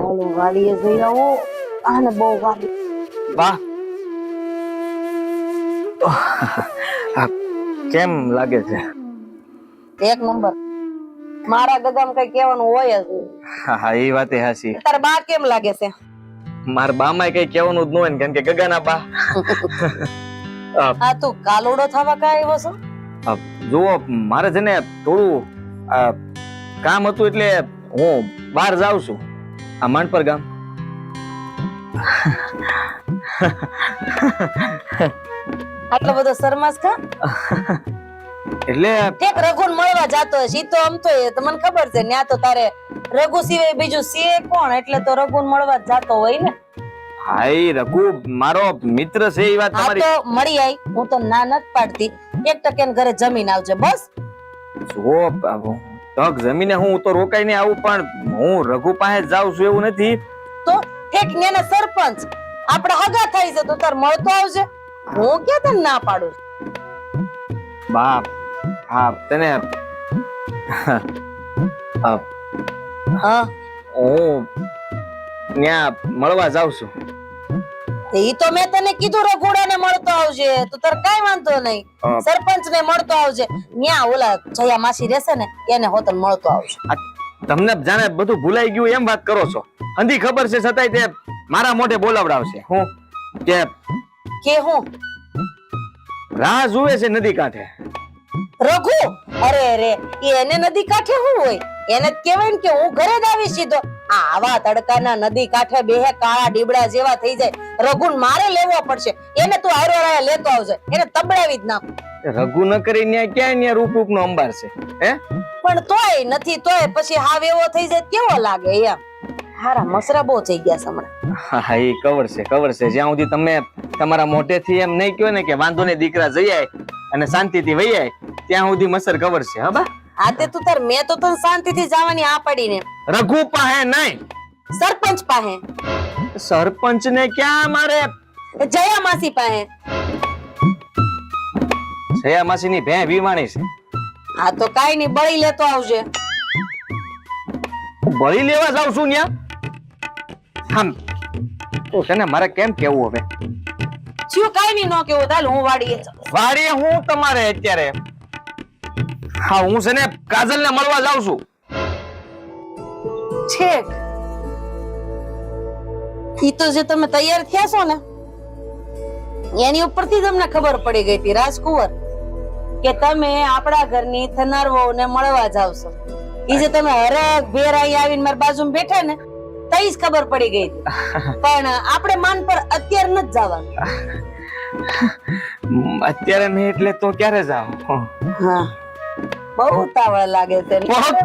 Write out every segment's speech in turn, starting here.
ઓલું વાડીએ જઈ આવો આને બહુ વાડી વાહ કેમ લાગે છે? એક નંબર મારા ગગામ કઈ કહેવાનું હોય જ હા એ વાત હાચી. તારે બા કેમ લાગે છે? મારા બામાં કઈ કહેવાનું જ ન હોય ને, કેમ કે ગગાના બા. આ તું કાલુડો થવા કાય આવ્યો છો? જુઓ મારે છે ને થોડું કામ હતું એટલે હું બહાર જાઉં છું, આ માંડપર ગામ. આટલો બધો શરમાસ કા? એટલે ઠેક રઘુને મળવા જાતો હશે ઈ તો આમ તો એ તો મને ખબર છે. ન્યા તો તારે રઘુ સિવાય બીજું છે કોણ, એટલે તો રઘુને મળવા જાતો હોય ને. હાય રઘુ મારો મિત્ર છે, એ વાત આ તમારી. તો મળી આવી, હું તો ના નથી પાડતી. 1% ઘરે જમીન આવજે બસ. જુઓ તક જમીને હું તો રોકાઈને આવું, પણ હું રઘુ પાસે જાઉં છું એવું નથી. તો ઠેક ન્યાના સરપંચ આપડા હગા થાય છે તો તાર મળતો આવજે. હું ક્યાં તને ના પાડું? બાપ હા તને હા હું ત્યાં મળવા જાઉં છું. ઈ તો મેં તને કીધું રઘુડાને મળતો આવજે, તો તાર કાઈ વાંધો નહીં. સરપંચ ને મળતો આવજે. ન્યા ઓલા જયા માસી રહેશે ને એને હોતન મળતો આવજે. તમને જાણે બધું ભૂલાઈ ગયું એમ વાત કરો છો. અંધી ખબર છે છતાંય તે મારા મોઢે બોલાવડાવશે. હું કે હું રાહ જુએ છે નદી કાંઠે. રઘુ અરે રે એને નદી કાંઠે શું હોય? એને જ કહેવાય ને કે હું ઘરે જ આવી સીધો. આવા તડકાના નદી કાંઠે બેહે કાળા ડીબડા જેવા થઈ જાય. રઘુન મારે લેવો પડશે. એને તું હારો હારો લેતો આવજે, એને તબડાવી જ નાખું. રઘુ ન કરીને ક્યાં ન્યા રૂપ નો અંબાર છે હે? પણ તોય નથી, તોય પછી હાવ એવો થઈ જાય કેવો લાગે એમ. હારા મસરા બહુ થઈ ગયા છે હમણાં. હા એ કવર છે જ્યાં સુધી તમે તમારા મોઢેથી એમ નહીં કહો ને કે વાંધો ને દીકરા જઈ આય અને શાંતિથી વહી આય, ત્યાં સુધી મસર કવર છે. હા બા આ તે તું તાર મેં તો તને શાંતિથી જવાની આ પડીને. રઘુ પાસે નહીં, સરપંચ પાસે. સરપંચ ને ક્યાં મારે? જયા માસી પાસે. જયા માસી ની ભે વીમાણી છે. આ તો કાઈ નહીં, બળી લેતો આવજે. બળી લેવા જાઉં છું ન્યા? આમ તો છે ને મારે કેમ કેવું હવે? શું કાઈ નહીં નો કેવું, ચાલ હું વાડીએ જાઉં. વાડીએ હું તમારે અત્યારે? હા હું છે ને કાજલ ને મળવા જાઉં છું. છેક ઈ તો જે તમે તૈયાર થયા છો ને એની ઉપરથી તમને ખબર પડી ગઈ હતી રાજકુંવર કે તમે આપણા ઘરની થનાર વહુને મળવા જાવ છો. ઈ જે તમે હરખ ભેર અહીં આવીને મારી બાજુમાં બેઠા ને તઈ જ ખબર પડી ગઈ હતી. પણ આપણે માન પર અત્યારે નથી જવાનું. અત્યારે નહીં એટલે તો ક્યારે જાવ? હા બહુ ઉતાવળ લાગે છે.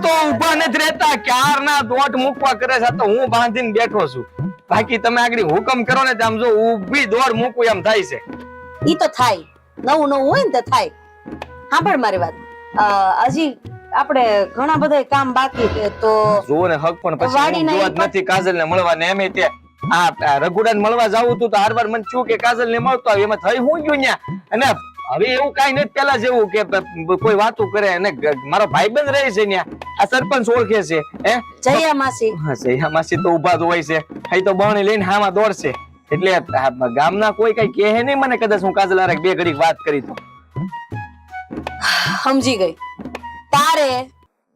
તો ઉભા નથી રહેતા, ક્યારના દોટ મૂકવા કરે છે તો હું બાંધીને બેઠો છું. બાકી તમે આગળ હુકમ કરો ને આમ જો ઊભી દોડ મૂકું એમ થાય છે. ઈ તો થાય, નવું નવું હોય ને તો થાય. સાંભળ મારી વાત, હજી આપણે ઘણા બધા કામ બાકી છે તો જોવો ને હક પણ પછી હું જોવા જ નથી કાજલ ને મળવા ને એમે તે આ રઘુડા ને મળવા જાવું હતું તો હારવાર મને થયું કે કાજલ ને મળતો આવે, એમાં થઈ હું ગયું ન્યા. અને હવે એવું કઈ નથી પેલા જેવું કે કોઈ વાતો કરે અને મારો ભાઈબંધ રહે છે ન્યા, આ સરપંચ ઓળખે છે હે જયા માસી. હા જયા માસી તો ઉભા જ હોય છે, અહીં તો બહણી લઈને હામાં દોડશે. એટલે ગામના કોઈ કઈ કહે નહીં મને કદાચ હું કાજલ હારે બે ઘડી વાત કરી તો. સમજી ગઈ, તારે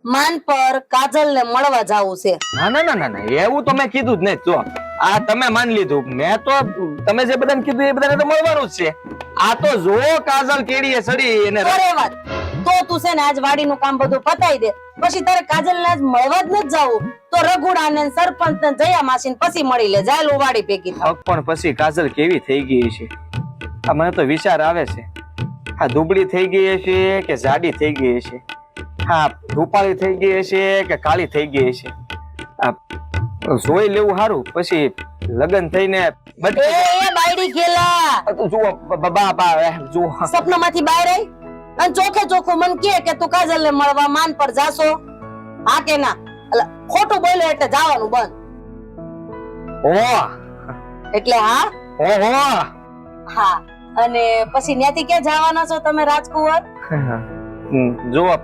માન પર કાજલ ને મળવા જાવું છે. ના ના ના ના એવું તો મેં કીધું જ નહીં. જો આ તમે માન લીધું, મેં તો તમે જે બધાને કીધું એ બધાને તો મળવાનું જ છે. આ તો જો કાજલ કેડીએ સડી એને અરે વાત તો તું છે ને આજ વાડીનું કામ બધું પતાઈ દે, પછી તારે કાજલ ને આજ મળવા જ નથી જાવું તો રઘુડા ને સરપંચ ને જયા માસી ને પછી મળી લે. જાય લો વાડી ભેગી થાવ. પણ પછી કાજલ કેવી થઈ ગઈ છે આ મને તો વિચાર આવે છે. આ દુબળી થઈ ગઈ છે કે જાડી થઈ ગઈ છે? હા રૂપાળી થઈ ગઈ છે કે કાળી થઈ ગઈ છે? જોઈ લેવું સારું, પછી લગ્ન થઈને એ બાયડી ખેલા જુઓ બાબા જુઓ સપનામાંથી બહાર આવી અને ચોખે ચોખ્ખું મન કે તું કાજલ ને મળવા માન પર જાશો? હા કે ના? ખોટું બોલ્યો એટલે જવાનું બંધ. ઓ એટલે હા હા અને પછી ત્યાંથી ક્યાં જવાના છો તમે રાજકુંવર? જુઓ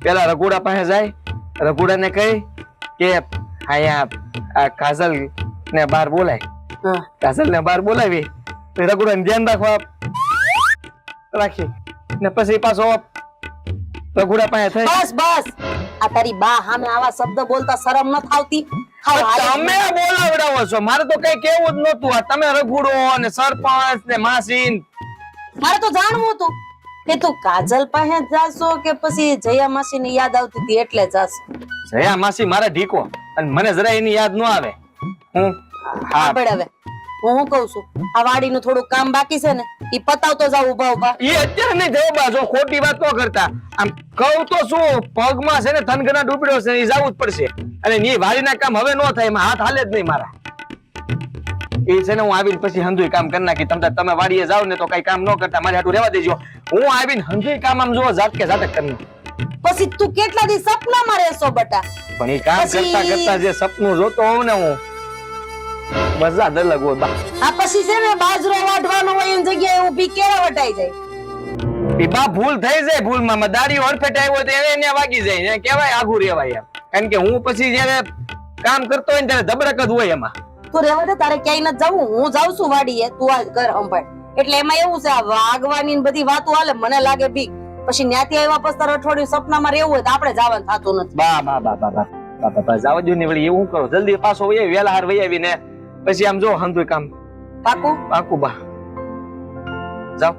પેલા રઘુડા પાસે જાય, રઘુડા ને કહી કે અહીંયા આ કાજલ ને બહાર બોલાય, હા. કાજલ ને બહાર બોલાવી રઘુડાને ધ્યાન રાખી ને પછી પાછો રઘુડા પાસે થઈ. બસ બસ આ તારી બા સામે આવા શબ્દ બોલતા શરમ ન થાવતી? તમે બોલાવડાવો છો, મારે તો કઈ કેવું જ નતું. આ તમે રઘુડો ને સરપંચ ને માસી, મારે તો જાણવું હતું કે તું કાજલ પાસે જાશો કે પછી જયા માસી ની યાદ આવતી હતી એટલે જાશો? જયા માસી મારા ઢીકો, અને મને જરા એની યાદ ન આવે. હું સાંભળ હવે હું શું કઉ છું, આ વાડીનું થોડું કામ બાકી છે ને ઈ પતાવતો જાવ ઉભા ઉભા. એ અત્યારે નહીં જવા બાજો, ખોટી વાત ન કરતા. આમ કહું તો શું, પગમાં છે ને થનગના ડૂબડ્યો છે, એ જવું જ પડશે. અને ની વાડીના કામ હવે ન થાય, એમાં હાથ હાલે જ નહીં મારા. એ છે ને હું આવીને પછી હંધુય કામ કરી નાખી. તમે વાડીએ જાવ ને તો કઈ કામ ન કરતા, મારે હાટું રહેવા દેજો. હું આવીને હંધુય કામ આમ જો ઝાટકે ઝાટક કરી નાખું. પછી તું કેટલા દી સપનામાં રહેશો બટા? પણ એ કામ કરતા કરતા જે સપનું જોતો હોઉં ને હું, મજા જ અલગ હોય બા. આ પછી છે ને બાજરો વાઢવાનો હોય એની જગ્યાએ ઊભી કેળા વટાઈ જાય. એ બા ભૂલ થઈ જાય, ભૂલમાં દાડીઓ હરફેટ આવ્યો તો એને વાગી જાય, એને કહેવાય આઘું રહેવાય એમ. કારણ કે હું પછી જયારે કામ કરતો હોય ને ત્યારે ધબરક જ હોય એમાં. તું રહેવા દે, તારે ક્યાંય નથી જવું, હું જાઉં છું વાડીએ, તું આજ ઘર સંભાળ. એટલે એમાં એવું છે, આ વાગવાની ને બધી વાતો હાલે, મને લાગે બીક. પછી ન્યાથી આવ્યા પછી તારે અઠવાડિયું સપનામાં રહેવું હોય તો આપણે જવાનું થતું નથી. બા જાવ જો ને વળી એવું કરો, જલ્દી પાછો વહી આવી, વેલા હાર વહી આવીને પછી આમ જો હંધુય કામ પાકું પાકું બા. જાવ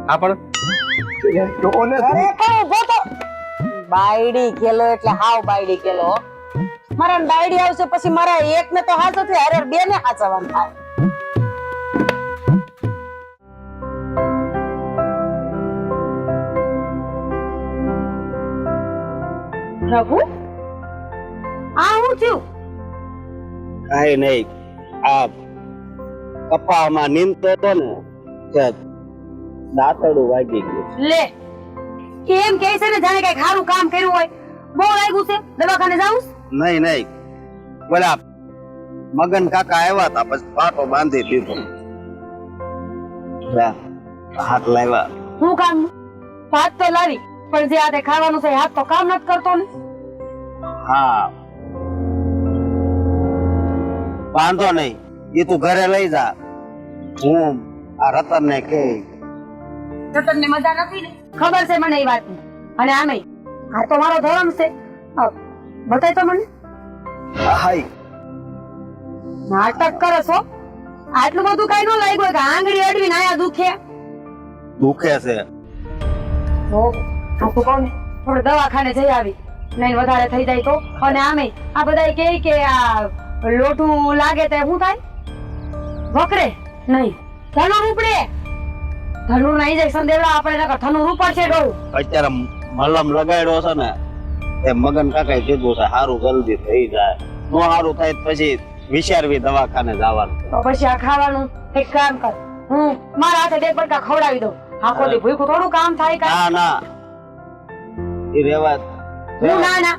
આ પણ બાયડી ખેલો એટલે હાવ બાયડી ખેલો. મારા બાયડી આવશે પછી મારા એક ને તો હાથ છે, અરે બે ને હાચવાનું થાય. રઘુ આ હું થયું? કઈ નહીં, આ કપામાં નીંદતો હતો ને ત્યાં દાંતરડું વાગી ગયું. લે કેમ કે છે ને જાણે કઈ ખારું કામ કર્યું હોય. બહુ લાગ્યું છે, દવાખાને જાઉં? નહીં નહીં, બોલા મગન કાકા આવ્યા હતા પછી પાટો બાંધી દીધો. હાથ લાવ્યા. હું કામ? હાથ તો લાવી, પણ જે આતે ખાવાનું છે હાથ તો કામ નથી કરતો ને. હા વાંધો નહીં, એ તું ઘરે લઈ જા. હું આ રતન ને કે રતન ને મજા નથી ને, ખબર છે મને એ વાતની. અને આમે આ તો મારો ધર્મ છે. બતાય તો મને. હાય નાટક કરે છો? આટલું બધું કઈ ન લાગ્યું કે આંગળી અડવીને આયા દુખે? દુખે છે. આખું કહું ને થોડું દવાખાને જઈ આવી, નહીં વધારે થઈ જાય તો. અને આમે આ બધા કહે કે આ લોઠું લાગે તો શું થાય? વકરે નહીં, ધનુર ઉપડે. ધનુર ના ઇન્જેક્શન દેવડા આપણે નકર ધનુર ઉપડશે ડોળ. અત્યારે મલમ લગાડ્યો છે ને, એ મગન કાકાએ કીધું છે સારું જલ્દી થઈ જાય. નો સારું થાય પછી વિચારવી દવાખાને જવાનું. તો પછી આ ખાવાનું એક કામ કર, હું મારા હાથે બે બટકા ખવડાવી દઉં. આખો દી ભૂખ્યું થોડું કામ થાય કાંઈ? ના ના, એ રેવા હું ના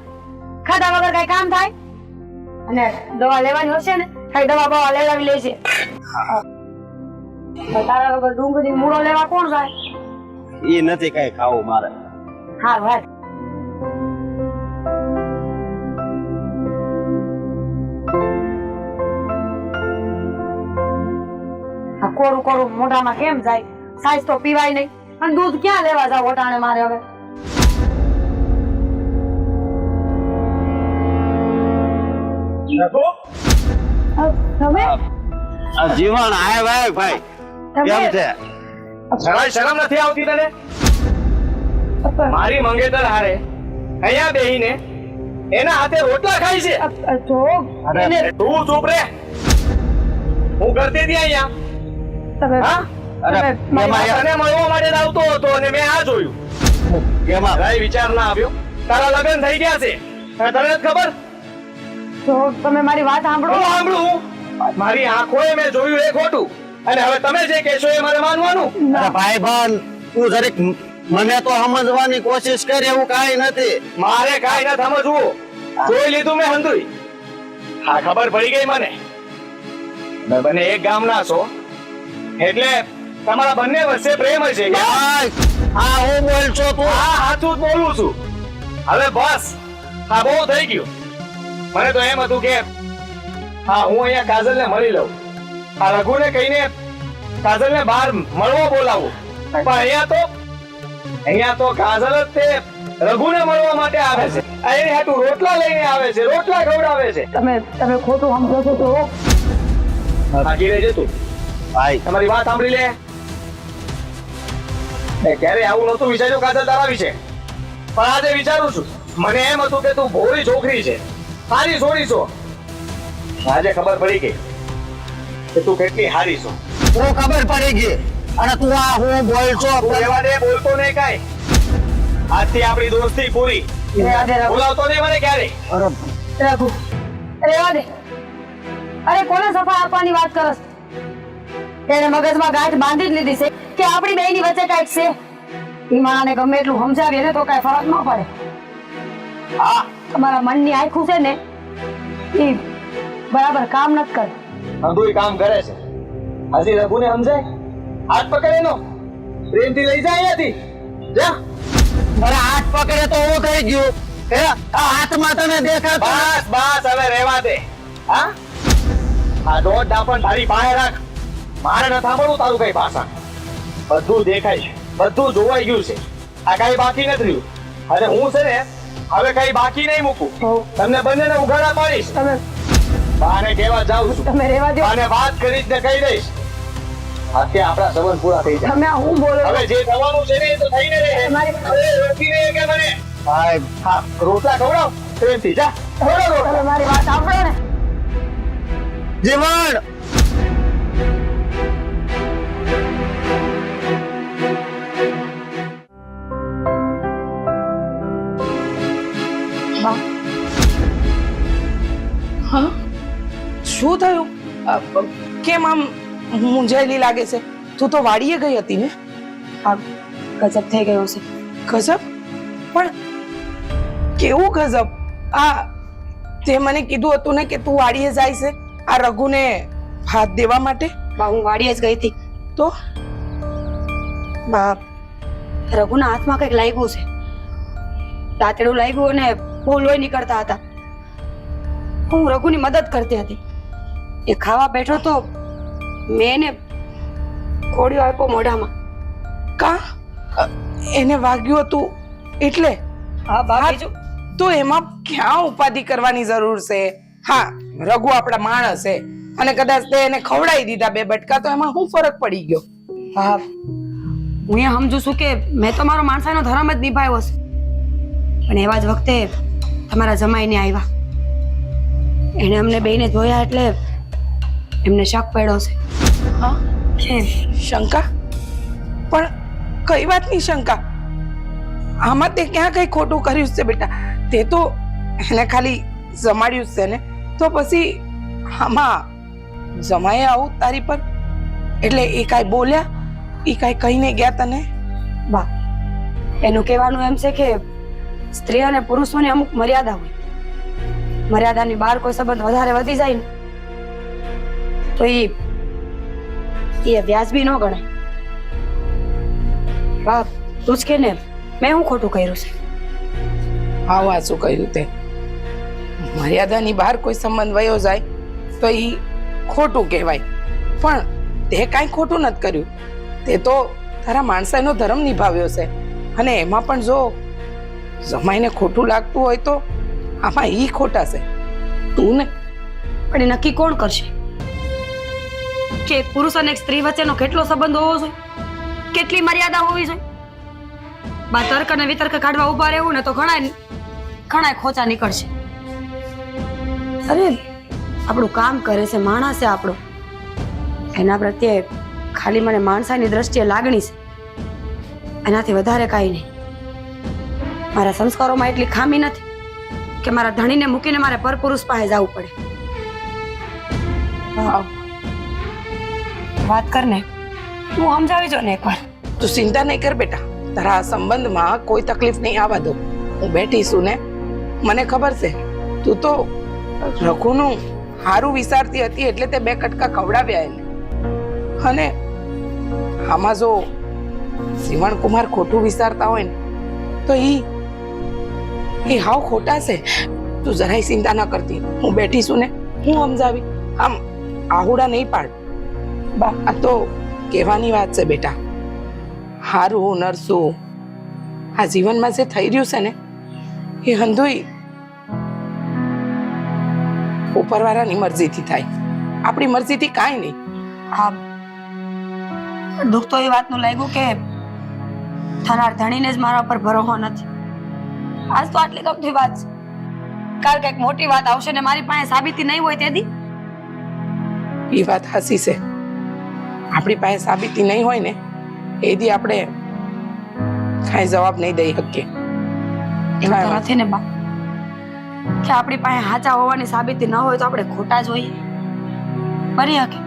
ખાધા વગર કઈ કામ થાય? અને દવા લેવાની હશે ને, કઈ દવા બવા લેવડાવી લેશે. તારા વગર ડુંગળી મૂળો લેવા કોણ જાય? એ નથી કઈ ખાવું મારે. હા ભાઈ આ કોરું કોરું મોઢામાં કેમ જાય? સાઈઝ તો પીવાય નહીં, અને દૂધ ક્યાં લેવા જાવ ઓટાણે મારે હવે? તમે જીવન આય ભાઈ ભાઈ કેમ છે? જરાય શરમ નથી આવતી તને? મારી મંગેતર હારે અહીંયા બેહીને એના હાથે રોટલા ખાય છે. જો અરે તું ચૂપ રે. હું કરતી હતી અહીંયા. તમે હા? અરે એમાં તને મળવા માટે આવતો હતો અને મેં આ જોયું. કેમાં જરાય વિચાર ના આવ્યો. તારા લગ્ન થઈ ગયા છે, તને જ ખબર? જો તમે મારી વાત સાંભળો. હું સાંભળું? મારી આંખોએ મેં જોયું એ ખોટું, અને હવે તમે જે કહેશો એ મારે માનવાનું. અરે ભાઈ બન તું જરીક મને તો સમજવાની કોશિશ કર, એવું કાઈ નથી. મારે કાઈ ન સમજવું. જોઈ લીધું મેં હંધુય. હા ખબર પડી ગઈ મને. તમે બંને એક ગામના છો એટલે તમારા બંને વચ્ચે પ્રેમ હશે કે? હા હું બોલ છો તું? હા સાચું જ બોલું છું. હવે બસ, હા બહુ થઈ ગયું. મને તો એમ હતું કે હા હું અહીંયા કાજલને મળી લઉં, આ રઘુને કહીને કાજલને બહાર મળવો બોલાવું, પણ અહીંયા તો કાજલ જ તે રઘુને મળવા માટે આવે છે. એની હાટુ રોટલા લઈને આવે છે, રોટલા ખવડાવે છે. તમે ખોટું સમજો છો તો બાકી રહેજે તું. ભાઈ તમારી વાત સાંભળી લે. ક્યારે આવું નતું વિચાર્યું કાજલ તારા વિશે, પણ આજે વિચારું છું. મને એમ હતું કે તું ભોળી છોકરી છે, સારી છોડી છો. આજે ખબર પડી ગઈ કે તું કેટલી હારી છો. હું ખબર પડી ગઈ અને તું આ હું બોલ છો તું એવા દે, બોલતો નહીં કાંઈ. આજથી આપણી દોસ્તી પૂરી. બોલાવતો નહીં મને ક્યારે. રઘુ રેવા દે. અરે કોને સફા આપવાની વાત કરસ? એને મગજમાં ગાંઠ બાંધી જ લીધી છે કે આપણી બેયની વચ્ચે કાંઈક છે. ઈ માને ગમે એટલું સમજાવીએ ને તો કાંઈ ફરક ન પડે. હા, તમારા મનની આંખું છે ને ઈ બરાબર કામ નથી કરે. અંધુય કામ કરે છે. હજી રઘુને સમજાય? હાથ પકડે એનો, પ્રેમથી લઈ જાય અહીંયાથી. જા. મારા હાથ પકડે તો હું થઈ ગયું. આ હાથમાં તને દેખાતો બસ બસ, હવે રહેવા દે. હા, આ દોઢ ડાપણ તારી પાસે રાખ. મારે ન સાંભળવું તારું કઈ ભાષા. બધું દેખાય છે, બધું જોવાઈ ગયું છે. આ કઈ બાકી નથી રહ્યું. અને હું છે ને હવે કઈ બાકી નહીં મૂકું. તમને બંનેને ઉઘાડા પાડીશ. બાને કહેવા જાઉં છું. તમે રેવા દો. અને વાત કરી જ કહી દઈશ. અત્યારે આપણા સંબંધ પૂરા થઈ જાય. તમે હું બોલો હવે જે થવાનું છે ને એ તો થઈને રહે. હવે રોકી રહે કે મને. ભાઈ હા, રોટલા ખવડાવ પ્રેમથી. જા ખવડાવ રોટલા. તમે મારી વાત સાંભળો ને. જીવન હા, શું થયું? કેમ આમ મૂંઝાયેલી લાગે છે? તું તો વાડીએ ગઈ હતી ને? હા, ગજબ થઈ ગયો છે. ગજબ? પણ કેવું ગજબ? આ તે મને કીધું હતું ને કે તું વાડીએ જાય છે આ રઘુને હાથ દેવા માટે. બા હું વાડીએ જ ગઈ હતી તો બાપ, રઘુના હાથમાં કંઈક લાગ્યું છે. દાંતેડું લાગ્યું અને બહુ લોહી નીકળતા હતા. હું રઘુની મદદ કરતી હતી. એ ખાવા બેઠો તો મેં એને કોળિયો આપ્યો મોઢામાં. કા એને વાગ્યું હતું એટલે? હા બા, બીજું તો એમાં ક્યાં ઉપાધિ કરવાની જરૂર છે? હા, રઘુ આપણા માણસ છે અને કદાચ તે એને ખવડાવી દીધા બે બટકા તો એમાં શું ફરક પડી ગયો? હા, હું એ સમજુ છું કે મેં તો મારો માણસાઈનો ધર્મ જ નિભાવ્યો છે. પણ એવા જ વખતે તમારા જમાઈને આવ્યા. એને અમને બેયને જોયા એટલે એમને શક પડ્યો છે. હા, કેમ? શંકા? પણ કઈ વાતની શંકા? આમાં તે ક્યાં કઈ ખોટું કર્યું છે બેટા? તે તો એને ખાલી જમાડ્યું છે ને, તો પછી આમાં જમાએ આવું તારી પર એટલે એ કાંઈ બોલ્યા? એ કાંઈ કહીને ગયા તને? બા, એનું કહેવાનું એમ છે કે સ્ત્રી અને પુરુષોની અમુક મર્યાદા હોય. મર્યાદાની બહાર કોઈ સંબંધ વધારે વધી જાય ને તો એ વ્યાજબી ન ગણાય. બા, તું જ કે ને મેં હું ખોટું કર્યું છે? આવા શું કહ્યું તે? મર્યાદાની બહાર કોઈ સંબંધ વયો જાય તો એ ખોટું કહેવાય, પણ તે કાંઈ ખોટું નથી કર્યું. તે તો તારા માણસાઈનો ધર્મ નિભાવ્યો છે. અને એમાં પણ જો જમાઈને ખોટું લાગતું હોય તો આમાં ઈ ખોટા છે, તું ને. પણ એ નક્કી કોણ કરશે કે એક પુરુષ અને એક સ્ત્રી વચ્ચેનો કેટલો સંબંધ હોવો જોઈએ, કેટલી મર્યાદા હોવી જોઈએ? બા, તર્ક અને વિતર્ક કાઢવા ઉભા રહેવું ને તો ઘણા ખોચા નીકળશે. અરે આપણું કામ કરે છે, માણસ છે આપણો. એના પ્રત્યે ખાલી મને માણસાની દ્રષ્ટિએ લાગણી છે, એનાથી વધારે કાંઈ નહીં. મારા સંસ્કારોમાં એટલી ખામી નથી કે મારા ધણીને મૂકીને મારે પરપુરુષ પાસે જવું પડે. વાત કર ને, હું સમજાવી જો ને એકવાર. તું ચિંતા નહીં કર બેટા, તારા આ સંબંધમાં કોઈ તકલીફ નહીં આવવા દો. હું બેઠી છું ને, મને ખબર છે તું તો રઘુનું હારું વિચારતી હતી એટલે તે બે કટકા ખવડાવ્યા એને. અને આમાં જો શિવણકુમાર ખોટું વિચારતા હોય ને તો એ હાવ ખોટા છે. તું જરાય ચિંતા ન કરતી, હું બેઠી છું ને, હું સમજાવી. આમ આહુડા નહીં પાડ બા, આ તો કહેવાની વાત છે બેટા. હારું નરસું, આ જીવનમાં જે થઈ રહ્યું છે ને એ હંધુય ઉપરવાળાની મરજીથી થાય, આપણી મરજીથી કાંઈ નહીં. હા, દુઃખ તો એ વાતનું લાગ્યું કે થનાર ધણીને જ મારા પર ભરોસો નથી. આજ તો આટલી ગમતી વાત છે, કાલ કંઈક મોટી વાત આવશે ને મારી પાસે સાબિતી નહીં હોય તેથી. એ વાત હાસી છે, આપણી પાસે સાબિતી નહીં હોય ને એ દી આપણે કાંઈ જવાબ નહીં દઈ શકીએ. એવું તો નથી ને બા કે આપણી પાસે સાચા હોવાની સાબિતી ન હોય તો આપણે ખોટા જ હોઈએ. બની શકે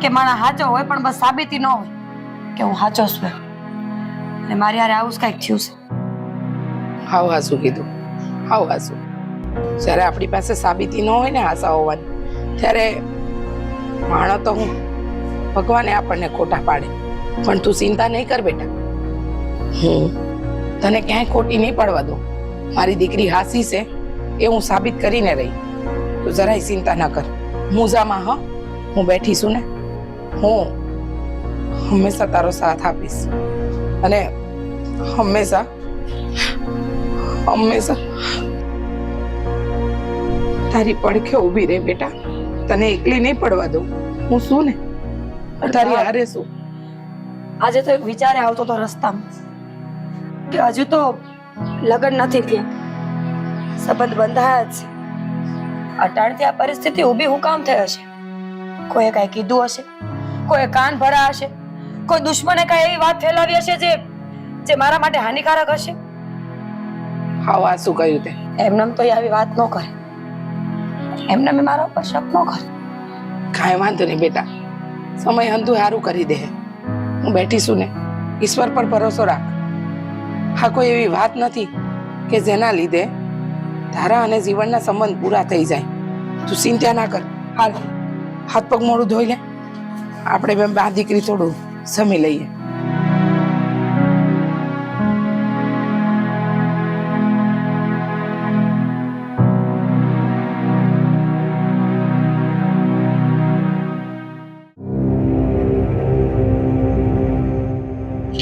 કે મારા સાચો હોય પણ બસ સાબિતી ન હોય કે હું સાચો છું અને મારી હારે આવું જ કંઈક થયું છે. હાવ હાસું કીધું, હાવ હાસું. જ્યારે આપણી પાસે સાબિતી ન હોય ને હાસા હોવાની, ત્યારે માણો તો હું ભગવાને આપણને ખોટા પાડે. પણ તું ચિંતા નહીં કર બેટા, હું તને ક્યાંય ખોટી નહીં પડવા દઉં. મારી દીકરી હાસી છે એ હું સાબિત કરીને રહી. તું જરાય ચિંતા ન કર. મૂંઝામાં હા, હું બેઠી છું ને, હું હંમેશા તારો સાથ આપીશ અને હંમેશા હંમેશા તારી પડખે ઊભી રહે બેટા. તને એકલી નહીં પડવા દઉં. હું શું ને તારી હારે છું. આજે તો એક વિચારે આવતો તો રસ્તામાં કે હજુ તો લગ્ન નથી થયા, સંબંધ બંધાયા જ છે. અટાણથી આ પરિસ્થિતિ ઊભી હું કામ થઈ હશે? કોઈએ કાંઈ કીધું હશે, કોઈએ કાન ભરા હશે, કોઈ દુશ્મને કાંઈ એવી વાત ફેલાવી હશે જે મારા માટે હાનિકારક હશે. હાવ આ શું કહ્યું તે? એમને તો એ આવી વાત ન કરે, એમને મેં મારા ઉપર શક ન કરે. કાંઈ વાંધો નહીં બેટા, સમય હંધું સારું કરી દે. હું બેઠી છું ને, ઈશ્વર પર ભરોસો રાખ. હા, કોઈ એવી વાત નથી કે જેના લીધે તારા અને જીવનના સંબંધ પૂરા થઈ જાય. તું ચિંતા ના કર. હાલ હાથ પગ મોડું ધોઈ લે, આપણે બે બા દીકરી થોડું જમી લઈએ.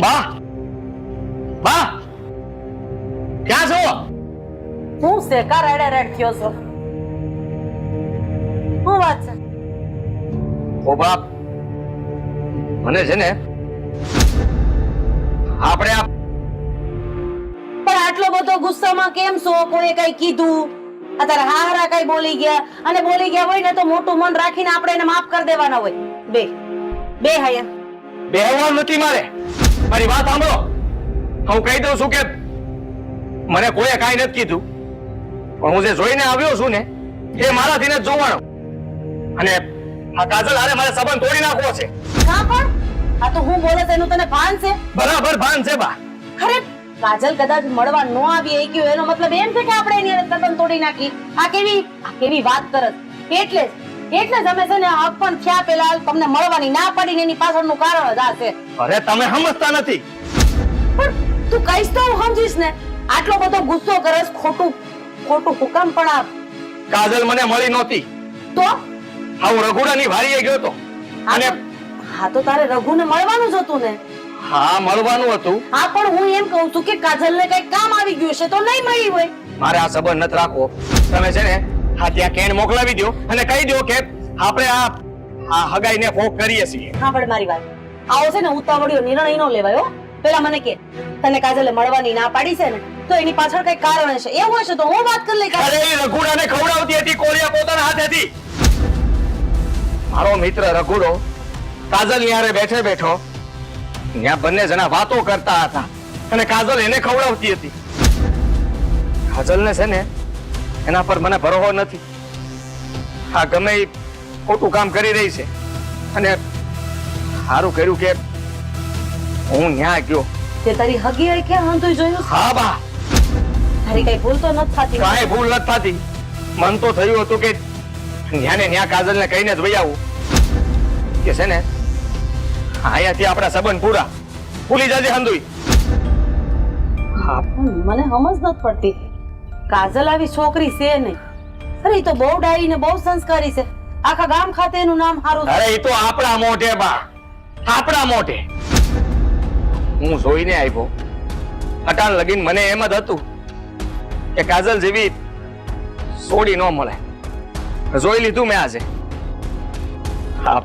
બા, બા, ક્યાં છો? હું છે કા રેડે રેડ થયો છો? શું વાત છે? ઓ બાપ, મને છે ને આપણે આ પણ આટલો બધો ગુસ્સામાં કેમ છો? કોઈ કઈ કીધું? અત્યારે હારા કઈ બોલી ગયા, અને બોલી ગયા હોય ને તો મોટું મન રાખીને આપણે એને માફ કરી દેવાના હોય. બે બે હયા બેહવાનું નથી મારે. મારી વાત સાંભળો. હું કહી દઉં છું કે મને કોઈએ કાંઈ નથી કીધું, પણ હું જે જોઈને આવ્યો છું ને એ મારાથી જ જોવાનો. અને આ કાજલ હારે મારે સંબંધ તોડી નાખવો છે. કા પણ આ તો હું બોલે તેનું તને ભાન છે? બરાબર ભાન છે બા. ખરે કાજલ કદાચ મળવા ન આવી એ કયો એનો મતલબ એમ છે કે આપણે એની હારે સંબંધ તોડી નાખી? આ કેવી વાત કરત? એટલે જ અમે છે ને હક પણ થયા પેલા તમને મળવાની ના પાડીને એની પાછળનું કારણ જ આ છે. અરે તમે સમજતા નથી. પણ તું કઈશ તો હું સમજીશ ને. આટલો બધો ગુસ્સો કરસ, ખોટું હુકમ પણ આપ. કાજલ મને મળી નહોતી, તો હું રઘુડાની વાડીએ ગયો હતો. અને હા, તો તારે રઘુને મળવાનું જ હતું ને? હા, મળવાનું હતું. હા, પણ હું એમ કહું છું કે કાજલને કઈ કામ આવી ગયું છે તો નહીં મળી હોય. મારે આ સંબંધ નથી રાખવો. તમે છે ને હા ત્યાં કેણ મોકલાવી દો અને કહી દો કે આપણે આ હગાઈને ફોક કરીએ છીએ. હા, પણ મારી વાત આવો છે ને ઉતાવળિયો નિર્ણય નો લેવાય હો. પેલા મને કે તને કાજલે મળવાની ના પાડી છે ને તો એની પાછળ કઈ કારણ હશે. એવું હશે તો હું વાત કરી લઈ. અરે એ રઘુડાને ખવડાવતી હતી કોળિયા પોતાના હાથેથી. મારો મિત્ર રઘુડો કાજલ ની હારે બેઠો ત્યાં બંને જણા વાતો કરતા હતા અને કાજલ એને ખવડાવતી હતી. કાજલને છે ને એના પર મને ભરોસો નથી. આ ગમે ઈ ખોટું કામ કરી રહી છે અને સારું કર્યું કે હું ન્યા ગયો. તે તારી હગી હોય કે હંધુય જોયું? હા બા, તારી કઈ ભૂલ તો નથી થતી? કાંઈ ભૂલ નથી થતી. મન તો થયું હતું કે ન્યાને ન્યા કાજલને કહીને જ વહી આવું કે છે ને અહીંયાથી આપણા સંબંધ પૂરા. ભૂલી જાજે હંધુય. મને સમજ નથી પડતી. કાજલ આવી છોકરી છે નહીં. અરે ઈ તો બહુ ડાઈ ને બહુ સંસ્કારી છે. આખા ગામ ખાતે એનું નામ સારું છે. અરે એ તો આપણા મોઢે બા, આપણા મોઢે. હું જોઈને આવ્યો અટાણ લગીન મને એમ જ હતું કે કાજલ જેવી સોડી ન મળે. જોઈ લીધું મેં આજે. હા,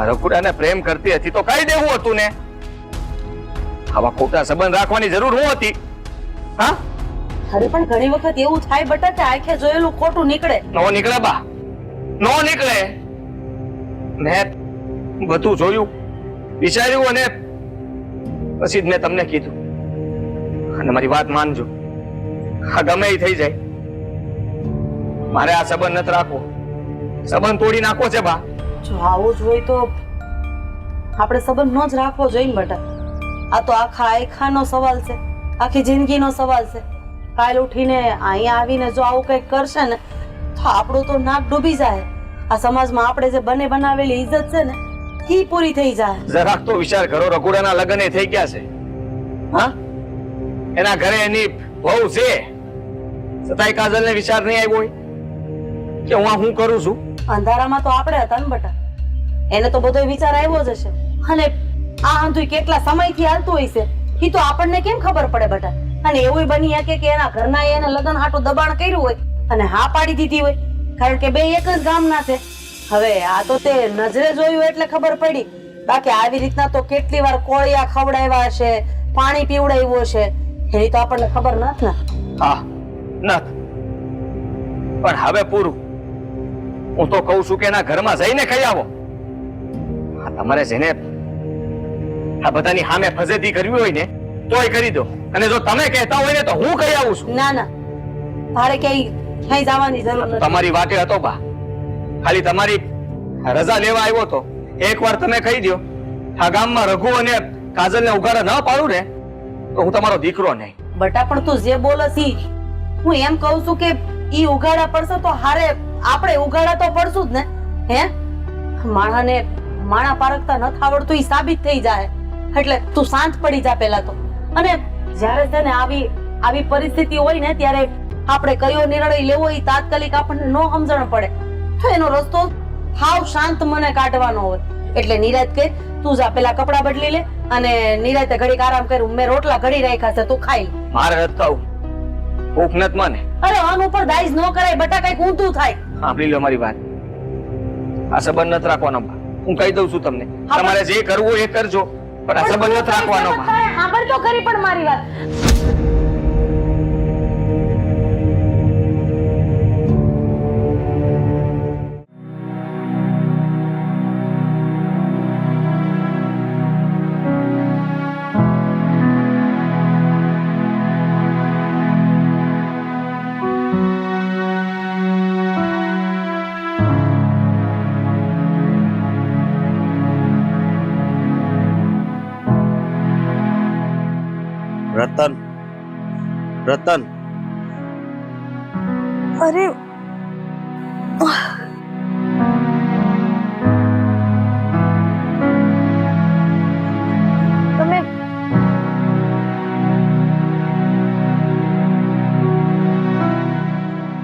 રઘુડાને પ્રેમ કરતી હતી તો કહી દેવું હતું ને. આવા ખોટા સંબંધ રાખવાની જરૂર શું હતી? હા, અરે પણ ઘણી વખત એવું થાય બટા કે આંખે જોયેલું ખોટું નીકળે. નો નીકળે બા, નો નીકળે. મેં બધું જોયું, વિચાર્યું અને પછી જ મેં તમને કીધું. અને મારી વાત માનજો, આ ગમે એ થઈ જાય, મારે આ સંબંધ નથી રાખવો. સંબંધ તોડી નાખવો છે બા. જો આવું જ હોય તો આપણે સંબંધ નો જ રાખવો જોઈએ ને બટા. આ તો આખા આયખાનો સવાલ છે, આખી જિંદગીનો સવાલ છે. કાલ ઉઠીને અહીંયા આવીને જો આવું કંઈક કરશે ને તો આપણું તો નાક ડૂબી જાય. આ સમાજમાં આપણે જે બને બનાવેલી ઇજ્જત છે ને ઈ પૂરી થઈ જાય. જરાક તો વિચાર કરો, રઘુડાના લગ્ન થઈ ગયા છે. હા, એના ઘરે એની વહુ છે, છતાંય કાજલને વિચાર નહીં આવ્યો હોય કે હું આ શું કરું છું. અંધારામાં તો આપણે હતા ને બટા. એને તો બધો વિચાર આવ્યો જ હશે. અને આ આંધું કેટલા સમયથી હાલતું હોય છે ઈ તો આપણને કેમ ખબર પડે બટા. અને એવું બની શકે કે એના ઘરના એને લગ્ન હાટું દબાણ કર્યું હોય અને હા પાડી દીધી હોય, કારણ કે બે એક જ ગામના છે. હવે આ તો તે નજરે જોયું એટલે ખબર પડી. બાકી આવી રીતના તો કેટલી વાર કોળિયા ખવડાવ્યા હશે, પાણી પીવડાવ્યું હશે, એની તો આપણને ખબર નથી ને. હા, નથી. પણ હવે પૂરું. હું તો કહું છું કે એના ઘરમાં જઈને ખાઈ આવો. હા, તમારે જેને આ બધાની સામે ફજેતી કરવી હોય ને તોય કરી દો. અને જો તમે કહેતા હોય ને તો હું કહી આવું છું. ના ના, તારે ક્યાંય જવાની જરૂર નથી. તમારી વાટે હતો બા, ખાલી તમારી રજા લેવા આવ્યો તો. એકવાર તમે કહી દો આ ગામમાં રઘુ અને કાજલને ઉઘાડા ન પાડું ને તો હું તમારો દીકરો નહીં. બટા પણ તું જે બોલસ ઈ હું એમ કહું છું કે ઈ ઉઘાડા પડશે તો હારે આપણે ઉઘાડા તો પડશું જ ને. હે, માણાને માણા પારખતા નથી આવડતું ઈ સાબિત થઈ જાય. એટલે તું શાંત પડી જા પેલા તો. અને જ્યારે છે ને આવી પરિસ્થિતિ હોય ને ત્યારે આપણે કયો નિર્ણય લેવો ઈ તાત્કાલિક આપણને નો સમજણ પડે તો એનો રસ્તો હાવ શાંત મને કાઢવાનો હોય. એટલે નિરાત કે તું જા પેલા કપડા બદલી લે અને નિરાતે ઘડીક આરામ કર. મેં રોટલા ઘડી રાખ્યા છે, તું ખાઈ લે. મારે નથી ખાવું, ભૂખ નથી મને. અરે અન ઉપર દાઈઝ ન કરાય બટા, કઈક ઊંધું થાય. સાંભળી લો મારી વાત. આ સંબંધ નથી રાખવાનો બા. હું કહી દઉં છું તમને, તમારે જે કરવું એ કરજો, પણ આ સંબંધ નથી રાખવાનો બા. સાંભળ તો ખરી પણ મારી વાત. રતન, રતન, અરે તમે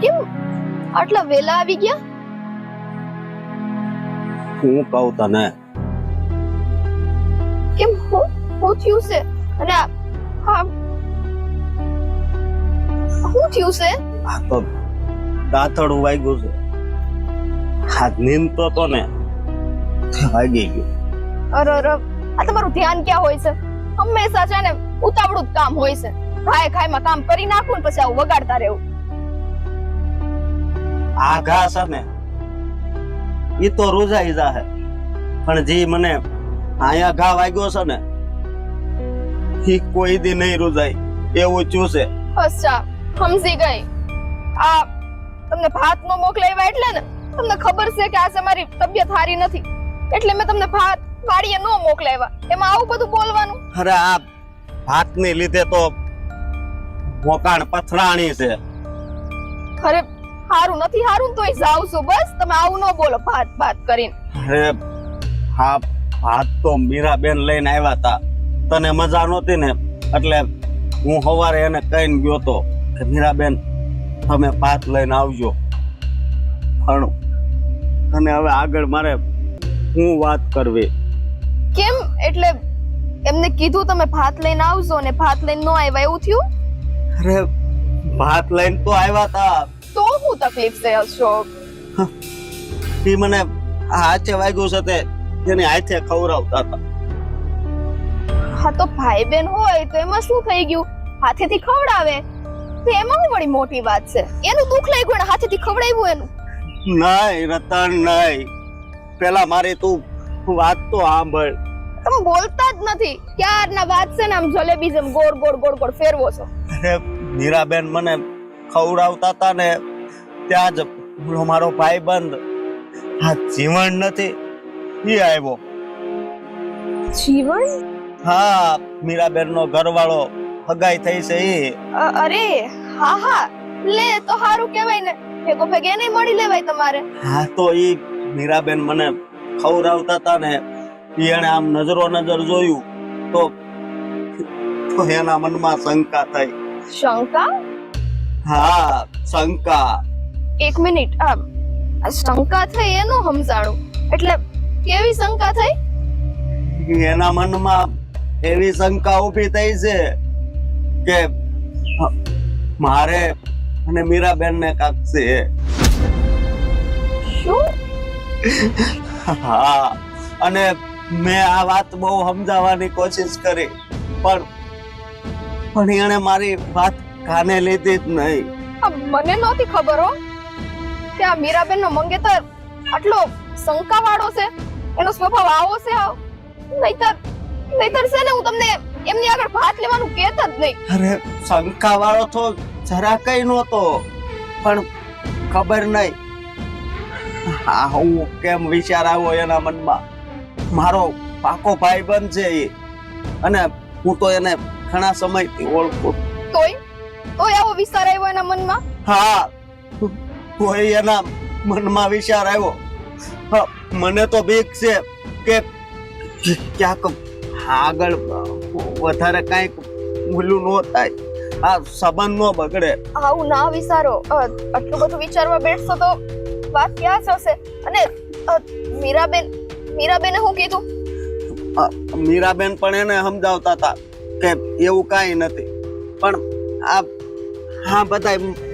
કેમ આટલા વેલા આવી ગયા? હું કહું તને, કેમ હું થયું છે? અને હા, શું થયું છે? આ તો દાંતડું વાગ્યું છે. આ નીંદતો તો ને તે વાગી ગયું. અરે અરે, આ તમારું ધ્યાન ક્યાં હોય છે? હંમેશા છે ને ઉતાવળું જ કામ હોય છે. ખાય ખાયમાં કામ કરી નાખું ને પછી આવું વગાડતા રહેવું. આ ઘા છે ને ઈ તો રોજાઈ જાહે, પણ જે મને આયા ઘા વાગ્યો છે ને ઈ કોઈ દી નહીં રોજાય એવું ચૂ છે. અચ્છા, સમજી ગઈ. આ તમને ભાત નો મોકલાવ્યા એટલે ને તમને ખબર છે કે આજે મારી તબિયત સારી નથી, એટલે મેં તમને ભાત વાડીએ નો મોકલાવ્યા. એમાં આવું બધું બોલવાનું? અરે આ ભાતને લીધે તો મોકાણ પથરાણી છે. અરે હારું નથી, હારું તોય જાવ છું. બસ તમે આવું ન બોલો ભાત ભાત કરીને. અરે હા, ભાત તો મીરાબેન લઈને આવ્યા હતા, તને મજા નહોતી ને એટલે હું સવારે એને કહીને ગયો તો કે મીરાબેન તમે ભાત લઈને આવજો, પણ અને હવે આગળ મારે હું વાત કરવી. કેમ? એટલે એમને કીધું તમે ભાત લઈને આવજો ને ભાત લઈને ન આવ્યા એવું થયું? અરે ભાત લઈને તો આવ્યા તા, તો શું તકલીફ છે અશોક? એ મને હાથે વાગ્યું છે તે એની હાથે ખવડાવતા હતા. હા તો ભાઈ બેન હોય તો એમાં શું થઈ ગયું? હાથેથી ખવડાવે તો એમાં શું વળી મોટી વાત છે? એનું દુઃખ લાગ્યું ને હાથેથી ખવડાવ્યું એનું. નહીં રતન નહીં, પેલા મારી તું વાત તો સાંભળ. તમે બોલતા જ નથી. ક્યારના વાત છે ને આમ જલેબી જેમ ગોળ ગોળ ગોળ ગોળ ફેરવો છો. અરે મીરાબેન મને ખવડાવતા હતા ને ત્યાં જ પેલો મારો ભાઈબંધ આ જીવન નથી એ આવ્યો. જીવન? હા, મીરાબેન નો ઘરવાળો, હગાઈ થઈ છે એ. અરે હા હા, લે તો સારું કહેવાય ને, ભેગો ભેગે નહીં મળી લેવાય તમારે. હા તો ઈ મીરાબેન મને ખવડાવતા હતા ને એને આમ નજરો નજર જોયું તો એના મનમાં શંકા થઈ. શંકા? હા શંકા. એક મિનિટ, આ શંકા થઈ એનું સમજાણું. એટલે કેવી શંકા થઈ? એના મનમાં એવી શંકા ઊભી થઈ છે કે મારે અને મીરાબેન ને કાક છે. શું? હા, અને મેં આ વાત બહુ સમજાવવાની કોશિશ કરી પણ એને મારી વાત કાને લીધી જ નહીં. મને નહોતી ખબર હો કે આ મીરાબેન નો મંગેતર આટલો શંકા વાળો છે, એનો સ્વભાવ આવો છે. નહીતર છે ને હું તમને એમની આગળ ભાત લેવાનું કહેત જ નહીં. અરે શંકા વાળો તો જરા કઈ નહોતો, પણ ખબર નહીં હા હું કેમ વિચાર આવ્યો એના મનમાં. મારો પાકો ભાઈબંધ છે એ, અને હું તો એને ઘણા સમયથી ઓળખું. તોય આવો વિચાર આવ્યો એના મનમાં? હા, કોઈ એના મનમાં વિચાર આવ્યો. મને તો બીક છે કે ક્યાંક આગળ વધારે કઈક ભૂલું ન થાય, આ સંબંધ નો બગડે. આવું ના વિચારો. આટલું બધું વિચારવા બેઠશો તો વાત ક્યાં જશે? અને મીરાબેને શું કીધું? મીરાબેન પણ એને સમજાવતા હતા કે એવું કાંઈ નથી, પણ હા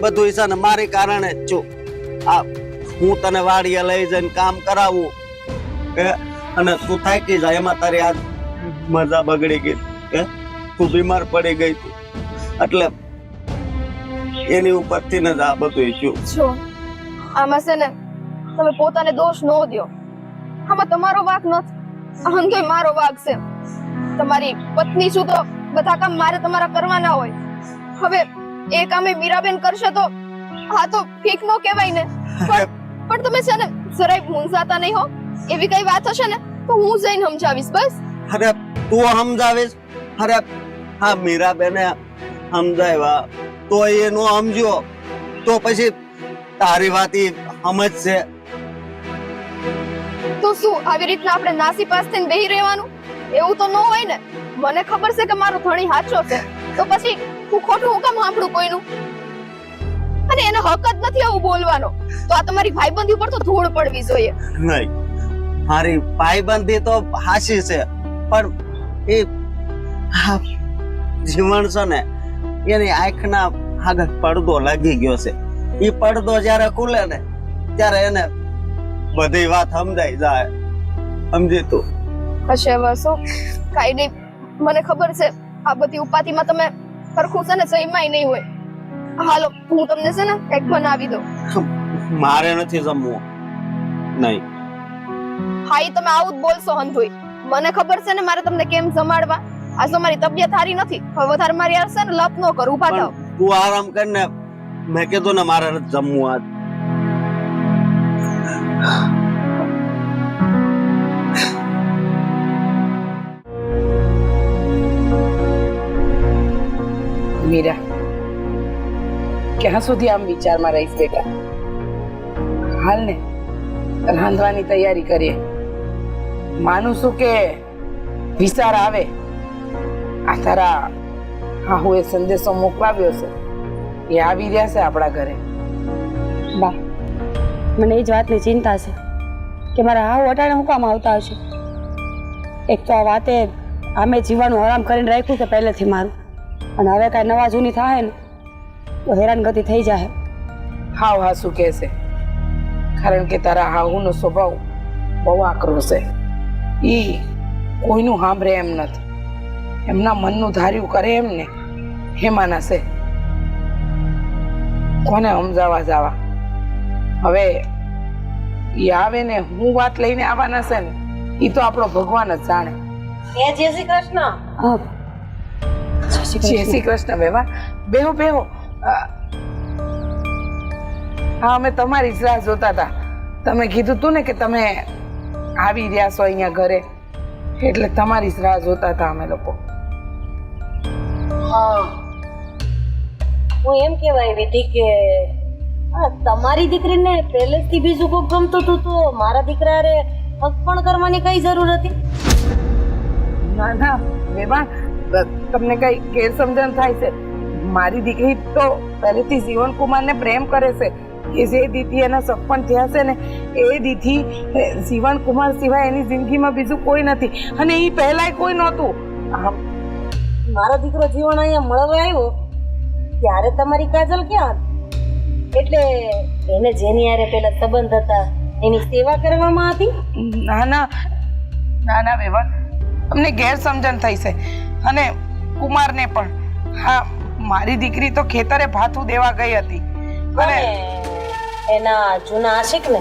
બધું છે ને મારી કારણે જ છું. હું તને વાડીએ લઈ જઈને કામ કરાવું અને તું થાકી જાય એમાં તારી આ મજા બગડી ગઈ કે તું બીમાર પડી ગઈ તું, એટલે એની ઉપરથી ને આ બધું છું. જો આમાં છે ને તમે પોતાને દોષ ન દો. આમાં તમારો વાંક નથી, આમ તો મારો વાંક છે. તમારી પત્ની છું તો બધા કામ મારે તમારા કરવાના હોય. હવે એ કામે મીરાબેન કરશે તો હા તો ઠીક નો કહેવાય ને. પણ તમે છે ને જરાય મૂંઝાતા નહીં હો. એવી કઈ વાત હશે ને તો હું જઈને સમજાવીશ. બસ. અરે તું સમજાવીશ? અરે હા મીરાબેને સમજાવ્યા તો એ નો સમજ્યો તો પછી તારી વાત સમજશે તો શું આવી રીતના આપણે નાસી પાસ થઈને બેહી રહેવાનું? એવું તો ન હોય ને. મને ખબર છે કે મારો ધણી સાચો છે, તો પછી હું ખોટું હું કામ સાંભળું કોઈનું? અને એને હક જ નથી આવું બોલવાનો. તો આ તમારી ભાઈબંધી ઉપર તો ધૂળ પડવી જોઈએ. નહીં, મારી ભાઈબંધી તો હાસી છે, પણ એ જીવન છે ને એની આંખના આગળ પડદો લાગી ગયો છે. એ પડદો જયારે ખુલે ને ત્યારે એને બધી વાત સમજાઈ જાય. સમજી તું? હશે વસો કાઈ નહીં. મને ખબર છે આ બધી ઉપાધિમાં તમે સરખું છે ને સહીમાં નહીં હોય. હાલો હું તમને છે ને કંઈક બનાવી દઉં. મારે નથી જમવું. નહીં. હા ઈ તમે આવું જ બોલશો હંધુઈ. મને ખબર છે ને મારે તમને કેમ જમાડવા. આજ તો મારી તબિયત સારી નથી. હવે વધારે મારી યાર છે ને લપ ન કર. ઊભા થાવ. તું આરામ કર ને. મેં કીધું ને મારે નથી જમવું આજ. મીરા, ક્યાં સુધી આમ વિચારમાં રહીશ બેટા? હાલ ને રાંધવાની તૈયારી કરીએ. માનું છું કે વિચાર આવે આ તારા હાહુએ સંદેશો મોકલાવ્યો છે એ આવી રહ્યા છે આપણા ઘરે. બા મને એ જ વાતની ચિંતા છે કે મારા હાવ અટાણે હું કામ આવતા હશે. એક તો આ વાતે આમે જીવાનું હરામ કરીને રાખ્યું છે પહેલેથી મારું, અને હવે કાંઈ નવા જૂની થાય ને તો હેરાનગતિ થઈ જાય. હાવ હાસુ કહેશે, કારણ કે તારા હાહુનો સ્વભાવ બહુ આકરો છે. ઈ કોઈનું સાંભળે એમ નથી, એમના મનનું ધાર્યું કરે એમ ને હેમાના છે. કોને સમજાવવા જાવા? હવે ઈ આવે ને હું વાત લઈને આવવાના છે ને ઈ તો આપણો ભગવાન જ જાણે. એ જય શ્રી કૃષ્ણ. હા જય શ્રી કૃષ્ણ. બેવા બેહો બેહો. હા અમે તમારી જ રાહ જોતા હતા. તમે કીધું તું ને કે તમે આવી રહ્યા છો અહીંયા ઘરે, એટલે તમારી જ રાહ જોતા હતા અમે લોકો. હા હું એમ કહેવા આવી હતી કે તમારી દીકરીને પહેલેથી બીજું કોઈ ગમતું હતું તો મારા દીકરા હારે હક પણ કરવાની કઈ જરૂર હતી? ના ના બેબા, તમને કઈ ગેરસમજણ થાય છે. મારી દીકરી તો પહેલેથી જીવનકુમારને પ્રેમ કરે છે. એ જે દીથી એના સપન થયા છે ને એ દીથી જીવનકુમાર સિવાય એની જિંદગીમાં બીજું કોઈ નથી, અને એ પહેલાય કોઈ નહોતું. મારો દીકરો જીવન અહીંયા મળવા આવ્યો ત્યારે તમારી કાજલ ક્યાં હતી? એટલે એને જેની હારે પેલા સંબંધ હતા એની સેવા કરવામાં હતી? ના ના ના ના બેબા, અમને ગેરસમજણ થઈ છે. અને કુમારને પણ. હા, મારી દીકરી તો ખેતરે ભાથું દેવા ગઈ હતી અને એના જૂના આશિક ને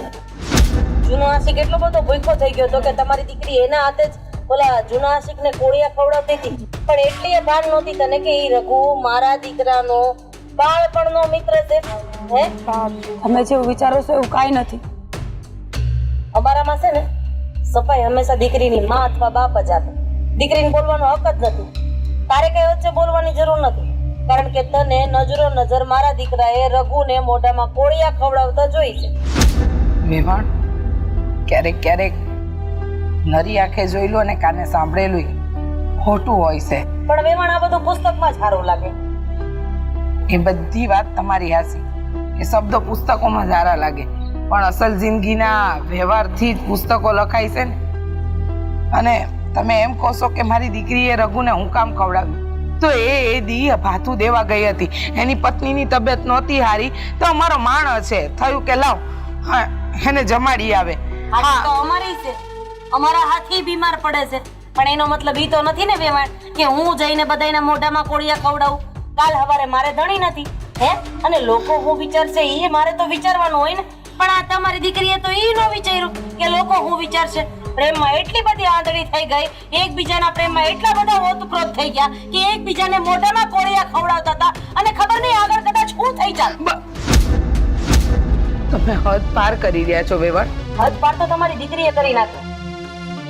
જૂનો આશિક એટલો બધો ભૂખો થઈ ગયો હતો કે તમારી દીકરી એના હાથે જ ઓલા જૂના આશિક ને કોળિયા ખવડાવતી હતી. પણ એટલી એ ભાન નહોતી તને કે ઈ રઘુ મારા દીકરાનો બાળપણનો મિત્ર છે. હે તમે જેવું વિચારો છો એવું કાંઈ નથી. અમારામાં છે ને સફાઈ હંમેશા દીકરીની માં અથવા બાપ જ આપે. દીકરીને બોલવાનો હક જ નથી. તારે કઈ વચ્ચે બોલવાની જરૂર નથી, કારણ કે તને નજરો નજર મારા દીકરાએ રઘુને મોઢામાં કોળિયા ખવડાવતા જોઈ છે. વેવાણ, ક્યારેક ક્યારેક નરી આંખે જોયેલું અને કાને સાંભળેલું ખોટું હોય છે. પણ વેવાણ આ બધું પુસ્તકમાં જ સારું લાગે. એ બધી વાત તમારી હાસી. એ શબ્દો પુસ્તકોમાં સારા લાગે, પણ અસલ જિંદગીના વ્યવહારથી જ પુસ્તકો લખાય છે ને. અને તમે એમ કહો છો કે મારી દીકરીએ રઘુને હું કામ ખવડાવ્યું, તો એ દી ભાથું દેવા ગઈ હતી. એની પત્નીની તબિયત નહોતી હારી, તો અમારો માણસ છે થયું કે લાવ હા એને જમાડી આવે. હા તો અમારી છે, અમારા હાથી બીમાર પડે છે, પણ એનો મતલબ ઈ તો નથી ને વેવાણ કે હું જઈને બધાયના મોઢામાં કોળિયા ખવડાવું. કાલ હવારે મારે ધણી નથી હે, અને લોકો હું વિચારશે એ મારે તો વિચારવાનું હોય ને. પણ આ તમારી દીકરીએ તો ઈ ન વિચાર્યું કે લોકો હું વિચારશે. પ્રેમમાં એટલી બધી આંધળી થઈ ગઈ, એકબીજાના પ્રેમમાં એટલા બધા ઓતપ્રોત થઈ ગયા કે એકબીજાને મોઢામાં કોળિયા ખવડાવતા હતા, અને ખબર નહીં આગળ કદાચ શું થઈ જાય. તમે હદ પાર કરી રહ્યા છો વેવાણ. હદ પાર તો તમારી દીકરીએ કરી નાખ્યો.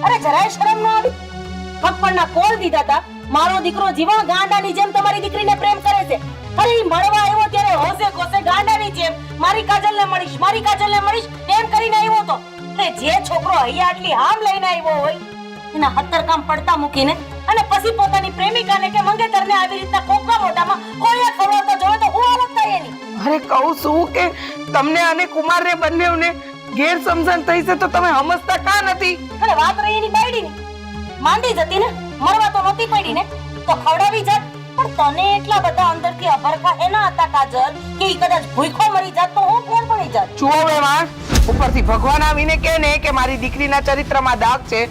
અરે જરાય શરમ ન આવી? થપ્પડના કોળ દીધા હતા. મારો દીકરો જીવન ગાંડાની જેમ તમારી દીકરીને પ્રેમ કરે છે. અરે ઈ મળવા આવ્યો ત્યારે હોશે કોસે ગાંડાની જેમ મારી કાજલને મળીશ, મારી કાજલને મળીશ એમ કરીને આવ્યો તો. જે છોકરો અહીંયા આટલી હામ લઈને આવ્યો હોય એના 70 કામ પડતા મૂકીને અને પછી પોતાની પ્રેમિકાને કે મંગેતરને આવી રીતના કોકા મોઢામાં કોળિયા ખવડાવતો જોવે તો હું હાલત થાય એની. અરે કહું છું કે તમને અને કુમારને બંનેવને ગેરસમજણ થઈ છે, તો તમે સમજતા કા નથી? અને વાત રહી એની બાયડીની, માંડી જતી ને, મરવા તો નહોતી પડી ને, તો ખવડાવી જાત. પણ તને એટલા બધા અંદરથી અભરખા એના હતા કાજલ કે ઈ કદાચ ભૂખો મરી જાત તો હું ફેર પડી જાત. જુઓ વેવાણ, ઉપરથી ભગવાન આવીને કહે ને કે મારી દીકરીના ચરિત્રમાં દાગ છે,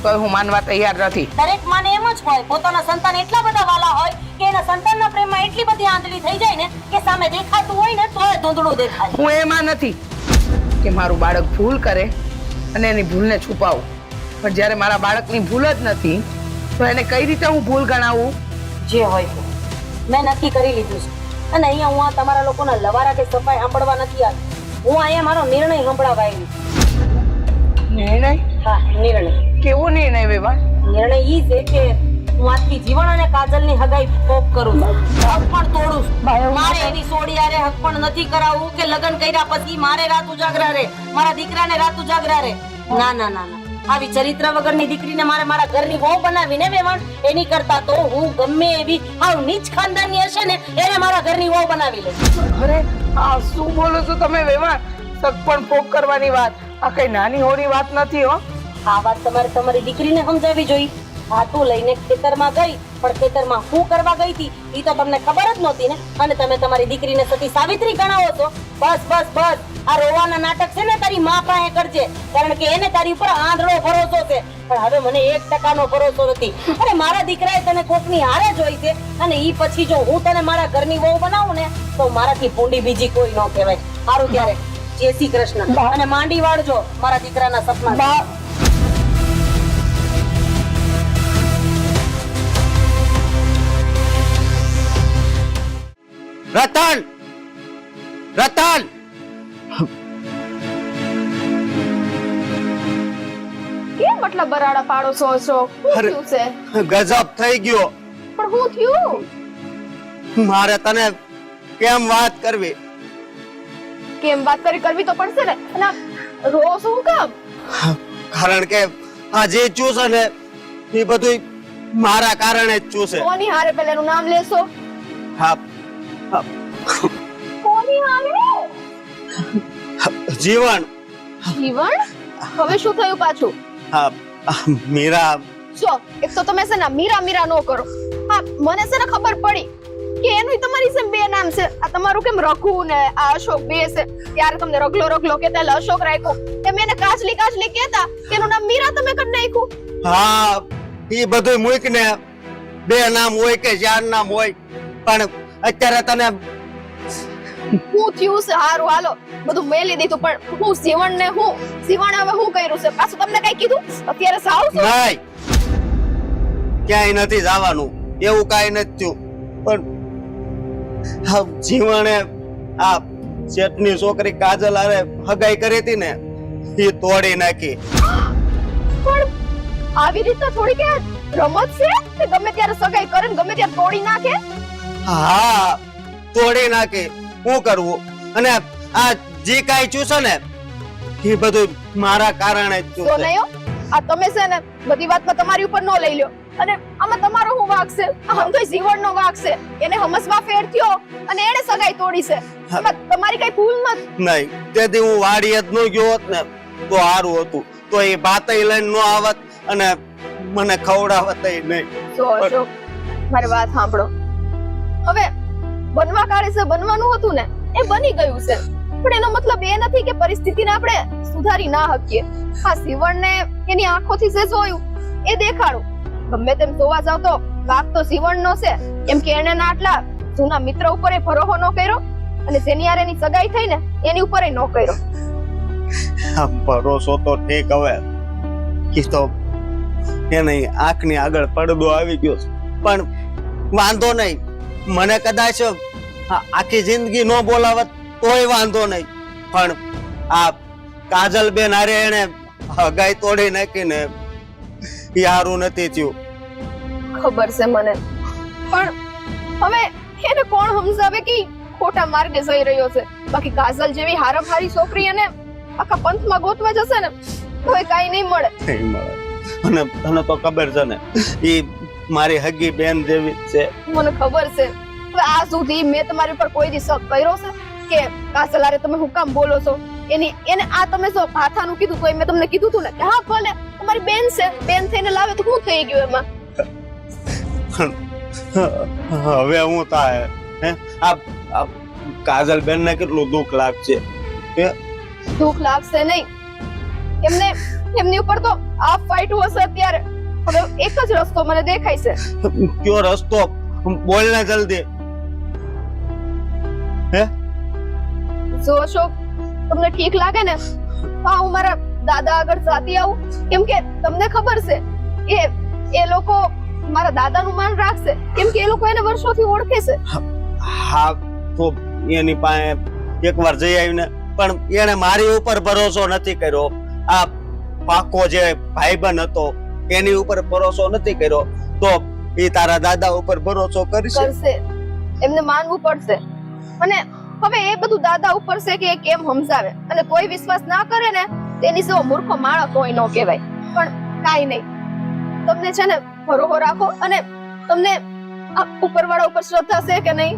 તો હું માનવા તૈયાર નથી. દરેક માને એમ જ હોય, પોતાના સંતાન એટલા બધા વાલા હોય કે એના સંતાનના પ્રેમમાં એટલી બધી આંધળી થઈ જાય ને કે સામે દેખાતું હોય ને તોય ધૂંધળું દેખાય. હું એમાં નથી કે મારું બાળક ભૂલ કરે અને એની ભૂલને છુપાવું, પણ જ્યારે મારા બાળકની ભૂલ જ નથી તો એને કઈ રીતે હું ભૂલ ગણાવું? જે હોય તે મેં નક્કી કરી લીધું છે, અને અહીંયા હું આ તમારા લોકોના લવારા કે સફાઈ સાંભળવા નથી આવી. હું અહીંયા મારો નિર્ણય સંભળાવવા આવી. નિર્ણય? હા, નિર્ણય. કેવો નિર્ણય વેવાણ? નિર્ણય ઈ છે કે હું આજથી જીવન અને કાજલની હગાઈ પોપ કરું છું. હક પણ તોડું છું. મારે એની સોડી હારે હક પણ નથી કરાવવું કે લગ્ન કર્યા પછી મારે રાત ઉજાગરા રે, મારા દીકરાને રાત ઉજાગરા રે. ના ના ના ના, આવી ચરિત્ર વગરની દીકરીને મારે મારા ઘરની વહુ બનાવીને વેવાણ, એની કરતા તો હું ગમે એવી આવ નીચ ખાનદાનની હશે ને એને મારો મારા ઘરની વહુ બનાવી લે. અરે આ શું બોલો છો તમે વેવાણ? સગપણ ભોગ કરવાની વાત આ કઈ નાની હોરી વાત નથી હો. આ વાત તમારે તમારી દીકરીને સમજાવવી જોઈએ. હાથું લઈને ખેતરમાં ગઈ, પણ ખેતરમાં શું કરવા ગઈ હતી એ તો તમને ખબર જ નહોતી ને. અને તમે તમારી દીકરીને સતી સાવિત્રી ગણાવો છો. બસ બસ બસ, આ રોવાના નાટક છે ને તારી મા પાસે કરજે, કારણ કે એને તારી ઉપર આંધળો ભરોસો છે. પણ હવે મને 1% ભરોસો નથી. અરે મારા દીકરાએ તને કોકની હારે જોઈ છે, અને ઈ પછી જો હું તને મારા ઘરની વહુ બનાવું ને તો મારાથી ભૂંડી બીજી કોઈ ન કહેવાય. સારું ત્યારે જય શ્રી કૃષ્ણ, અને માંડી વાળજો મારા દીકરાના સપના. રતન, રતન, કેમ મતલબ બરાડા પાડો છો શું થયું છે? ગજબ થઈ ગયો. પણ હું થયું? મારે તને કેમ વાત કરવી? કેમ વાત કરવી તો પડશે ને. અને રો શું કામ? કારણ કે આ જે ચૂસે ને એ બધું મારા કારણે જ ચૂસે. કોની હારે પેલાનું નામ લેશો? હા, કોની હારે? જીવન. જીવન? હવે શું થયું પાછું? હા, મીરા. જો એક તો તમે છે ને મીરા મીરા નો કરો. હા, મને છે ને ખબર પડી કે એનું તમારી સેમ બે નામ છે. આ તમારું કેમ રઘુ ને આ અશોક બે છે. ત્યારે તમને રગલો રગલો કેતા એટલે અશોક રાખ્યો. એમ એને કાચલી કાચલી કેતા એનું નામ મીરા તમે કરી નાખ્યું. હા, એ બધું મૂક ને, બે નામ હોય કે ચાર નામ હોય, પણ અત્યારે તને હું થયું છે હારું હાલો બધું મેલી દીધું. પણ હું જીવન ને હું જીવન હવે હું કર્યું છે પાછું તમને કઈ કીધું? અત્યારે સાવ છું નહીં, ક્યાંય નથી જવાનું, એવું કાંઈ નથી થયું. પણ હા, જીવણે આ શેઠની છોકરી કાજલ હારે હગાઈ કરી હતી ને એ તોડી નાખી. પણ આવી રીતે થોડી કે રમત છે કે ગમે ત્યારે સગાઈ કરે ને ગમે ત્યારે તોડી નાખે? હા, તોડી નાખી. શું કરવું? અને આ જે કાંઈ ચૂસે ને એ બધું મારા કારણે જ તો ચૂસે. નયો આ તમે છે ને બધી વાતમાં તમારી ઉપર ન લઈ લ્યો. અને આમાં તમારો શું વાંક છે? આમ તો જીવનનો વાંક છે. એને હમસવા ફેર થયો અને એને સગાઈ તોડી છે. એમાં તમારી કઈ ભૂલ નથી. નહીં, તેથી હું વાડીએ જ ન ગયો હોત ને તો સારું હતું. તો એ ભાતે લઈને ન આવત અને મને ખવડાવત નહીં. જો અશોક, મારી વાત સાંભળો. હવે બનવા કાળે છે બનવાનું હતું ને એ બની ગયું છે. પણ એનો મતલબ એ નથી કે પરિસ્થિતિને આપણે સુધારી ના શકીએ. આ જીવનને એની આંખોથી જે જોયું એ દેખાડું. ગમે તેમ જોવા જાવ તો વાક તો જીવનનો છે. કેમ કે એને ના આટલા જૂના મિત્ર ઉપર એ ભરોસો ન કર્યો અને જેની હારે એની સગાઈ થઈ ને એની ઉપર એ ન કર્યો. ભરોસો તો ઠીક, હવે તો એની આંખની આગળ પડદો આવી ગયો છે. પણ વાંધો નહીં, મને કદાચ આખી જિંદગી ન બોલાવત તોય વાંધો નહીં. પણ આ કાજલ બેન હારે એને હગાઈ તોડી નાખીને યારું નથી થયું. ખબર છે મને, પણ હવે એને કોણ સમજાવે કે ખોટા માર્ગે જઈ રહ્યો છે? બાકી કાજલ જેવી હારમહારી છોકરી એને આખા પંથમાં ગોતવા જશે ને તો કાઈ નહીં મળે. નહીં મળે. અને તને તો ખબર છે ને ઈ મારી હગી બેન જેવી જ છે. મને ખબર છે. હવે આ સુધી મેં તમારી ઉપર કોઈ દી શક કર્યો છે કે કાજલ હારે તમે હું કામ બોલો છો? એને આ તમે જો ભાથાનું કીધું તો મેં તમને કીધું હતું ને કે હા ભલે તમારી બેન છે, બેન થઈને લાવે તો શું થઈ ગયું એમાં? હવે હું થાય હે આ કાજલ બેન ને કેટલું દુઃખ લાગશે? દુઃખ લાગશે નહીં એમને, એમની ઉપર તો આ ફાઇટ હશે અત્યારે. હવે એક જ રસ્તો મને દેખાય છે. કયો રસ્તો? બોલ ને જલ્દી. હે જો અશોક, તમને ઠીક લાગે ને હા હું મારા દાદા આગળ જાતી આવું. કેમ કે તમને ખબર છે એ લોકો મારા દાદાનું માન રાખશે. કેમ કે એ લોકો એને વર્ષોથી ઓળખે છે. હા, તો એની પાસે એકવાર જઈ આવીને, પણ એને મારી ઉપર ભરોસો નથી કર્યો. આ પાકો જે ભાઈબંધ હતો એની ઉપર ભરોસો નથી કર્યો, તો એ તારા દાદા ઉપર ભરોસો કરશે. એમને માનવું પડશે. અને હવે એ બધું દાદા ઉપર છે કે એ કેમ સમજાવે. અને કોઈ વિશ્વાસ ના કરે ને તેની જેવો મૂર્ખો માણસ કોઈ ન કહેવાય. પણ કાઈ નહીં, તમને છે ને ભરોસો રાખો. અને તમને ઉપરવાળા ઉપર શ્રદ્ધા છે કે નહીં?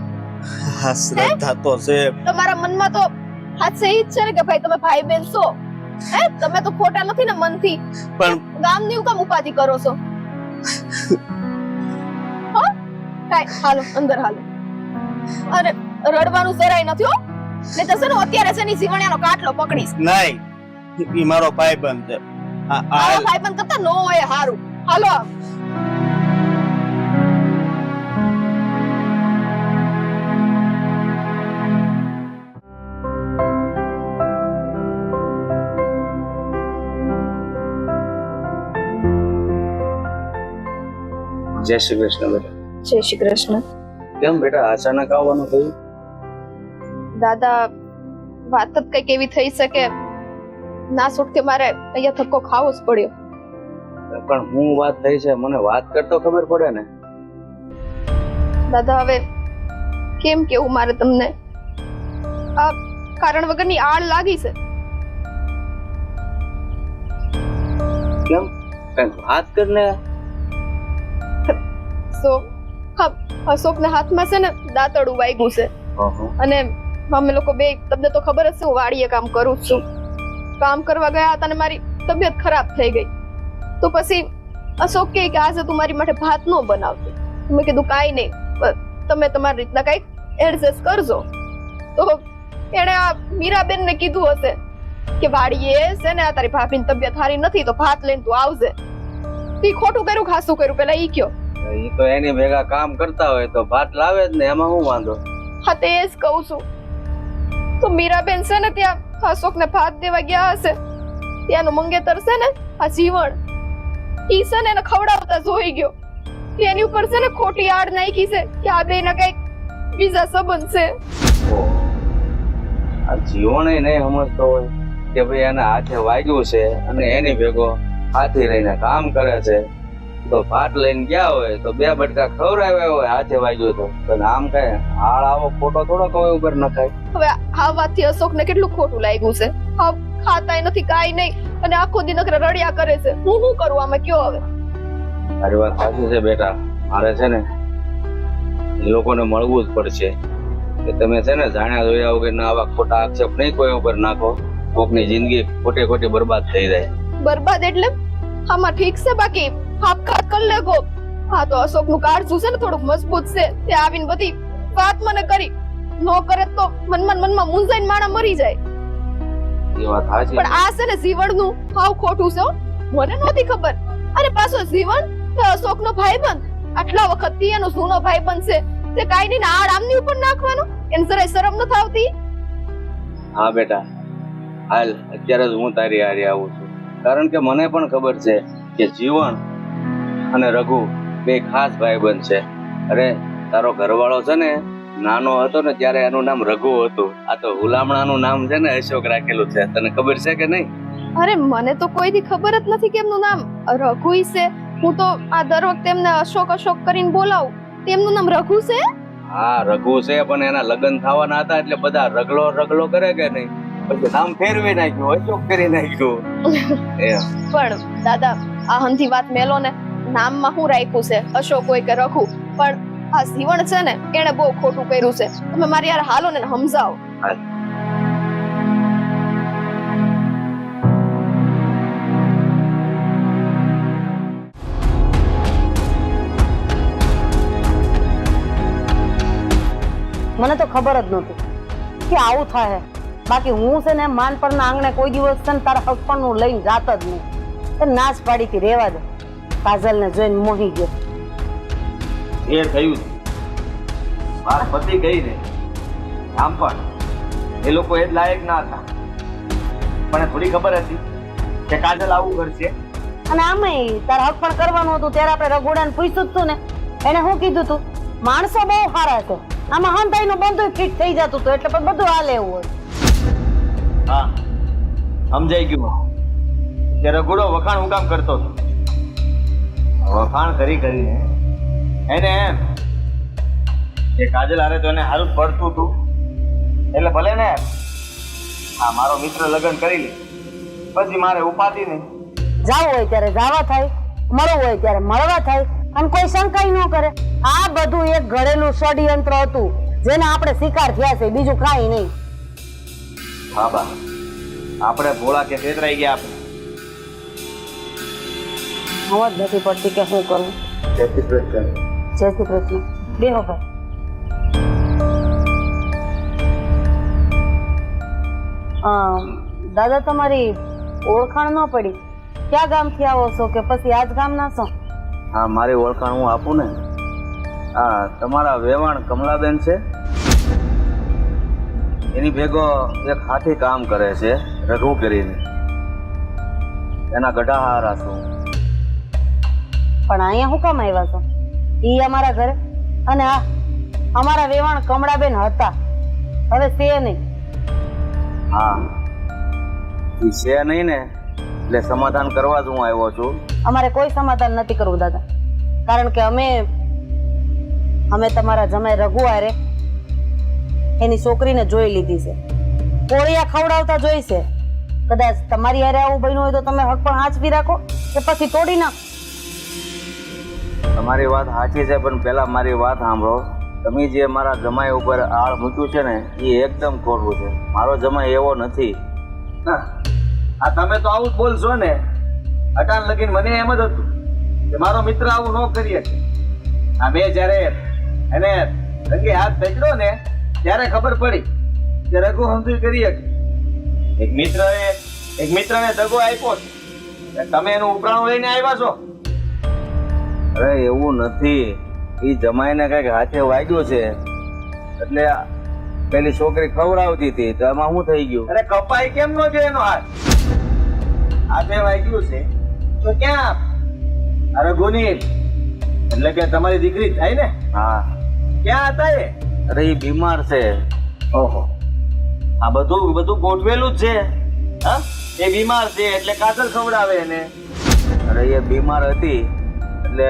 હા શ્રદ્ધા તો છે તમારા મનમાં તો હાથે ઈ જ છે ને કે ભાઈ તમે ભાઈ બેન છો. હે તમે તો ખોટા નથી ને મનથી. પણ ગામની હું કામ ઉપાધિ કરો છો? હા કાઈ હાલો અંદર હાલો. અરે રડવાનું જરાય નથી હો. ને તો છે ને અત્યારે છે ને જીવણિયાનો કાટલો પકડીશ. નહીં ઈ મારો ભાઈબંધ છે મારા ભાઈબંધ કરતા નો હોય હારું. હાલો જય શ્રી કૃષ્ણ બેટા. જય શ્રી કૃષ્ણ. કેમ બેટા અચાનક આવવાનું થયું? દાદા વાત જ કઈક એવી થઈ શકે ના છૂટકે મારે અહીંયા ધક્કો ખાવો જ પડ્યો. પણ હું વાત થઈ છે મને વાત કરતો ખબર પડે ને. દાદા હવે કેમ કેવું મારે તમને? આ કારણ વગરની આડ લાગી છે. કેમ કઈ વાત કરને. સો અશોકના હાથમાં છે ને દાંતરડું વાગ્યું છે અને અમે લોકો બે તમને તો ખબર જ છે હું વાડીએ કામ કરું જ છું. કામ કરવા ગયા હતા ને મારી તબિયત ખરાબ થઈ ગઈ. તો પછી અશોક કહે કે આજે તું મારી માટે ભાત ન બનાવતી. મેં કીધું કાંઈ નહીં, તમે તમારી રીતના કંઈક એડજસ્ટ કરજો. તો એણે આ મીરાબેનને કીધું હશે કે વાડીએ છે ને આ તારી ભાભીની તબિયત સારી નથી તો ભાત લઈને તું આવજે. ઈ ખોટું કર્યું ખાસું કર્યું પેલા ઈ કયો. ઈ તો એની ભેગા કામ કરતા હોય તો ભાત લાવે જ ને, એમાં શું વાંધો? હા તે જ કહું છું. તો મીરાબેન છે ને ત્યાં અશોકને ભાત દેવા ગયા હશે. ત્યાંનું મંગેતર છે ને આ જીવણ ઈ છે ને એને ખવડાવતા જોઈ ગયો. એની ઉપર છે ને ખોટી આડ નાખી છે કે આ બેના કઈક બીજા સંબંધ છે. આ જીવન નહીં સમજતો હોય કે ભાઈ એના હાથે વાગ્યું છે અને એની ભેગો હાથી રહીને કામ કરે છે તો ભાત લઈને ગયા હોય તો બે બટકા ખવડાવ્યા હોય હાથે વાગ્યું તો આમ કઈ હાળ આવો ખોટો થોડો કોઈ ઉપર નખાય. હવે આ વાતથી અશોકને કેટલું ખોટું લાગ્યું છે. ખાતાય નથી કાઈ નહીં અને આખો દી નખરા રડ્યા કરે છે. હું શું કરું આમાં કયો હવે? તારી વાત સાચી છે બેટા. મારે છે ને એ લોકોને મળવું જ પડશે કે તમે છે ને જાણ્યા જોયા વગર ના આવા ખોટા આક્ષેપ નહીં કોઈ ઉપર નાખો. કોકની જિંદગી ખોટે ખોટી બરબાદ થઈ જાય. બરબાદ એટલે આમાં ઠીક છે બાકી આપઘાત કરી લેગો. હા તો અશોકનું કાળજું છે ને થોડુંક મજબૂત છે. તે આવીને બધી વાત મને કરી નો કરે તો મનમાં મૂંઝાઈને માણા મરી જાય. એ વાત સાચી પણ આ છે ને જીવણનું હાવ ખોટું છે હો. મને નહોતી ખબર. અરે પાછો જીવણ તે અશોકનો ભાઈબંધ. આટલા વખતથી એનો જૂનો ભાઈબંધ છે. તે કાઈ નહીં આડ આમની ઉપર નાખવાનો એને જરાય શરમ ન આવતી? હા બેટા હાલ અત્યારે જ હું તારી હારે આવું છું કારણ કે મને પણ ખબર છે કે જીવન અને રઘુ બે ખાસ ભાઈબંધ છે. અરે તારો ઘરવાળો છે ને નાનો હતો ને ત્યારે એનું નામ રઘુ હતું. આ તો હુલામણાનું નામ છે ને અશોક રાખેલું છે. તને ખબર છે કે નહીં? અરે મને તો કોઈથી ખબર જ નથી કે એમનું નામ રઘુ છે. હું તો આ દર વખતે એમને અશોક અશોક કરીને બોલાવું. તેમનું નામ રઘુ છે? હા રઘુ છે પણ એના લગ્ન થવાના હતા એટલે બધા રગલો રગલો કરે કે નહીં પછી નામ ફેરવી નાખ્યું અશોક કરી નાખ્યું. પણ દાદા આ હંધી વાત મેલો ને. નામમાં શું રાખ્યું છે અશોક હોય કે રઘુ, પણ આ જીવણ છે ને એને બહુ ખોટું કર્યું છે. તમે મારી યાર હાલો ને સમજાવો. મને તો ખબર જ નહોતી કે આવું થાય. બાકી હું છે ને માનપરના આંગણે કોઈ દિવસ છે ને તારા હસપણનું લઈને જાત જ નહીં. તે નાચ પાડીથી રહેવા દે. કાજલને જોઈને મોહી ગયો. એ થયું માર પતિ ગઈ ને આમ પણ એ લોકો એ જ લાયક ના હતા પણ થોડી ખબર હતી કે કાજલ આવું કરશે. અને આમાંય તારા હક પણ કરવાનું હતું ત્યારે આપણે રઘોડાને પૂછ્યું જ તું ને. એને શું કીધું તું? માણસો બહુ સારા છે. આમાં હંતાઈનું બંધુય ફિટ થઈ જતું હતું એટલે બધું હાલે એવું હતું. હા સમજાઈ ગયું કે રઘુડો વખાણ હું કામ કરતો હતો. વખાણ કરીને એને એમ કે કાજલ હારે તો એને સારું પડતું હતું એટલે ભલે ને હા મારો મિત્ર લગ્ન કરી લે પછી મારે ઉપાધિ નહીં. જાવું હોય ત્યારે જાવા થાય, મળવું હોય ત્યારે મળવા થાય અને કોઈ શંકાઈ ન કરે. આ બધું એક ઘરેલું ષડયંત્ર હતું જેને આપણે શિકાર થયા છે, બીજું કાંઈ નહીં. હા બા, આપણે ભોળા કે છેતરાઈ ગયા આપણે. સમજ નથી પડતી કે શું કરવું. જય શ્રી કૃષ્ણ. જય શ્રી કૃષ્ણ. બેહો ભાઈ. દાદા, તમારી ઓળખાણ ન પડી. ક્યાં ગામથી આવો છો કે પછી આજ ગામના છો? હા, મારી ઓળખાણ હું આપું ને. હા, તમારા વેવાણ કમલાબેન છે, એની ભેગો એક હાથી કામ કરે છે, રઘુ કરીને. એના ગઢા હારા છું. પણ અહીંયા શું કામ આવ્યા છો? ઈ અમારા ઘરે, અને આ અમારા વેવાણ કમળાબેન હતા, હવે છે નહીં. હા, ઈ છે નહીં ને, એટલે સમાધાન કરવા જ હું આવ્યો છું. અમારે કોઈ સમાધાન નથી કરવું દાદા, કારણ કે અમે તમારા જમાઈ રઘુ હારે એની છોકરીને જોઈ લીધી છે. કોળિયા ખવડાવતા જોઈ છે. કદાચ તમારી હારે આવું બન્યું હોય તો તમે હક પણ હાચવી રાખો કે પછી તોડી નાખો. તમારી વાત સાચી છે, પણ પેલા મારી વાત સાંભળો. તમે જે મારા જમાઈ ઉપર આળ મૂક્યું છે ને, એ એકદમ ખોટું છે. મારો જમાઈ એવો નથી. આ તમે તો આવું જ બોલશો ને. અટાણ લગીને મને એમ જ હતું કે મારો મિત્ર આવું ન કરીએ. આ મેં જયારે એને રંગે હાથ પકડ્યો ને, ત્યારે ખબર પડી કે રઘુ હમજી કરી શકે. એક મિત્રને દગો આપ્યો છે. તમે એનું ઉપરાણું લઈને આવ્યા છો. અરે એવું નથી, એ જમાઈને કઈક હાથે વાગ્યું છે, એટલે પેલી છોકરી ખવડાવતી હતી, તો એમાં શું થઈ ગયું? અરે કપાઈ કેમ નો છે એનો હાથ? હાથે વાગ્યું છે તો ક્યાં? અરે ગુની એટલે કે તમારી દીકરી થાય ને? હા. ક્યાં હતા એ? અરે એ બીમાર છે. ઓહો, આ બધું ગોઠવેલું જ છે. હા, એ બીમાર છે એટલે કાજલ ખવડાવે એને. અરે એ બીમાર હતી એટલે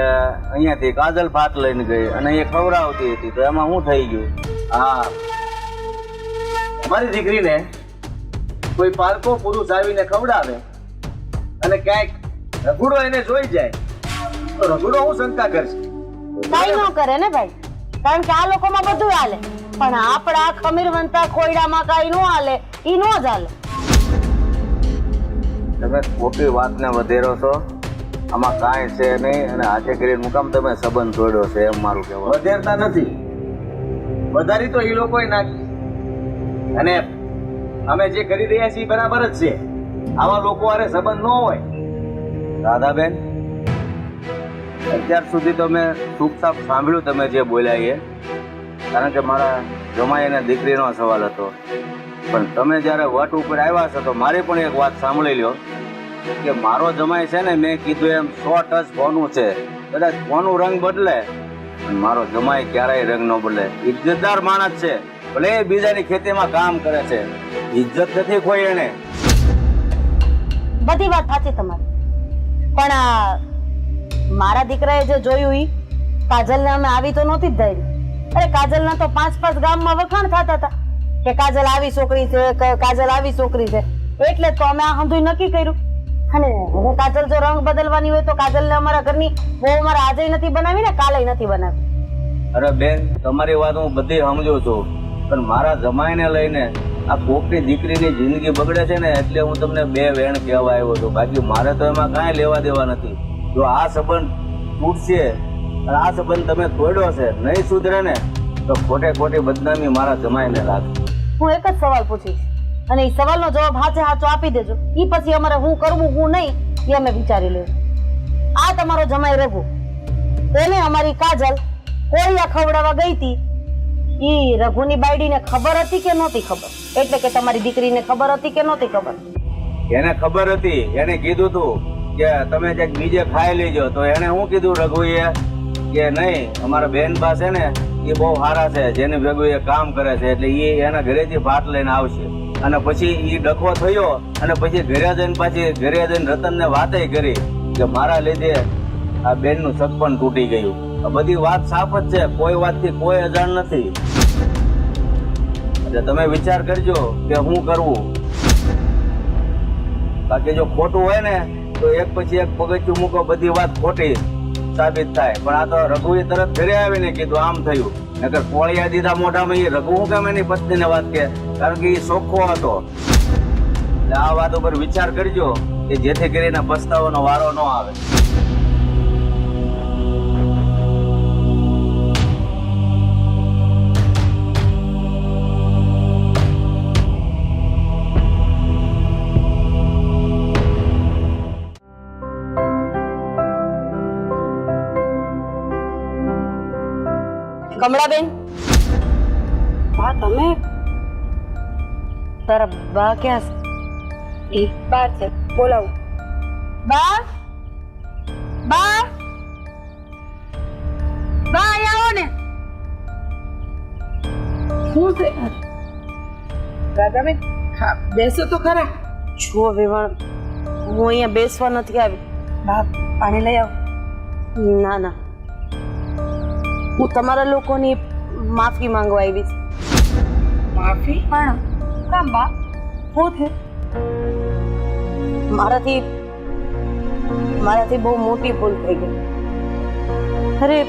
અહીંયાથી કાજલ ભાત લઈને ગઈ અને એ ખવડાવતી હતી, તો એમાં શું થઈ ગયું? હા, તમારી દીકરીને કોઈ પારકો પુરુષ આવીને ખવડાવે અને ક્યાંક રઘુડો એને જોઈ જાય તો રઘુડો હું શંકા કરશે? કઈ ન કરે ને ભાઈ, કારણ કે આ લોકોમાં બધું હાલે, પણ આપણા ખમીરવંતા ખોયડામાં કઈ નો હાલે, ઈ નો જ હાલે. તમે ખોટી વાતને વધેરો છો. આમાં કાંઈ છે નહીં, અને હાથે કરીને મુકામ તમે સંબંધ તોડ્યો છે, એમ મારું કહેવું. વધેરતા નથી, વધારી તો એ લોકોએ નાખી. અને અમે જે કરી રહ્યા છીએ બરાબર જ છે. આવા લોકો હારે સંબંધ ન હોય. રાધાબેન, અત્યાર સુધી તો મેં ચૂપચાપ સાંભળ્યું તમે જે બોલ્યા એ, કારણ કે મારા જમાઈ અને દીકરીનો સવાલ હતો. પણ તમે જ્યારે વટ ઉપર આવ્યા છો તો મારી પણ એક વાત સાંભળી લ્યો કે મારો જમાઈ છે ને, મેં કીધું એમ 100 ટચ ફોનું છે. કદાચ ફોનું રંગ બદલે, પણ મારો જમાઈ ક્યારેય રંગ ન બદલે. ઇજ્જતદાર માણસ છે, ભલે બીજાની ખેતીમાં કામ કરે છે, ઇજ્જત નથી કોઈ એને. બધી વાત સાચી તમારી, પણ મારા દીકરાએ જે જોયું ઈ કાજલને અમે આવી તો નહોતી જ ધારી. અરે કાજલના તો 5 ગામમાં વખાણ થતા હતા કે કાજલ આવી છોકરી છે, કાજલ આવી છોકરી છે, એટલે તો અમે આ હંધુય નક્કી કર્યું. અને હવે કાજલ જો રંગ બદલવાની હોય તો કાજલને અમારા ઘરની બહુ અમારા આજે નથી બનાવી ને, કાલે નથી બનાવી. અરે બેન, તમારી વાત હું બધી સમજુ છું, પણ મારા જમાઈને લઈને આ કોકની દીકરીની જિંદગી બગડે છે ને, એટલે હું તમને 2 વેણ કહેવા આવ્યો છું. બાકી મારે તો એમાં કાંઈ લેવા દેવા નથી. જો આ સંબંધ તૂટશે અને આ સંબંધ તમે તોડ્યો છે, નહીં સુધરે ને, તો ખોટી બદનામી મારા જમાઈને લાગે. હું એક જ સવાલ પૂછીશ અને એ સવાલનો જવાબ હાચે હાચો આપી દેજો. ઈ પછી અમારે શું કરવું શું નહીં એ અમે વિચારી લેવું. આ તમારો જમાઈ રઘુ, તેને અમારી કાજલ કોળિયા ખવડાવવા ગઈ હતી. ઈ રઘુની બાયડીને ખબર હતી કે નહોતી ખબર? એટલે કે તમારી દીકરીને ખબર હતી કે નહોતી ખબર? એને ખબર હતી. એને કીધું તું કે તમે ક્યાંક બીજે ખાઈ લેજો, તો એને શું કીધું રઘુએ કે નહીં, અમારા બેનબા છે ને એ બહુ સારા છે, જેને ભેગું એ કામ કરે છે, એટલે એ એના ઘરેથી ભાત લઈને આવશે. અને પછી એ ડખો થયો અને પછી ઘરે જઈને રતનને વાતે કરી કે મારા લીધે આ બેનનું સગપણ તૂટી ગયું. આ બધી વાત સાફ જ છે, કોઈ વાતથી કોઈ અજાણ નથી. એટલે તમે વિચાર કરજો કે શું કરવું. બાકી જો ખોટું હોય ને તો એક પછી એક પગથિયું મૂકો, બધી વાત ખોટી સાબિત થાય. પણ આ તો રઘુએ તરત ઘરે આવીને કીધું આમ થયું, નકર કોળિયા દીધા મોઢામાં એ રઘુ હું કેમ એની પત્નીને વાત કે કારણ કે એ ચોખ્ખો હતો. એટલે આ વાત ઉપર વિચાર કરજો કે જેથી કરીને પસ્તાવાનો વારો ન આવે. કમળાબેન, હા તમે તારા બા ક્યાં છે? એક બાર છે, બોલાવો. બા બા બા અહીંયા આવો ને. શું છે રાધાબેન? હા, બેસો તો ખરા. જુઓ વેવાણ, હું અહીંયા બેસવા નથી આવી. બા પાણી લઈ આવો. ના ના, હું તમારા લોકોની માફી માંગવા આવી છું. માફી? પણ કામ બા શું છે? મારાથી બહુ મોટી ભૂલ થઈ ગઈ. અરે,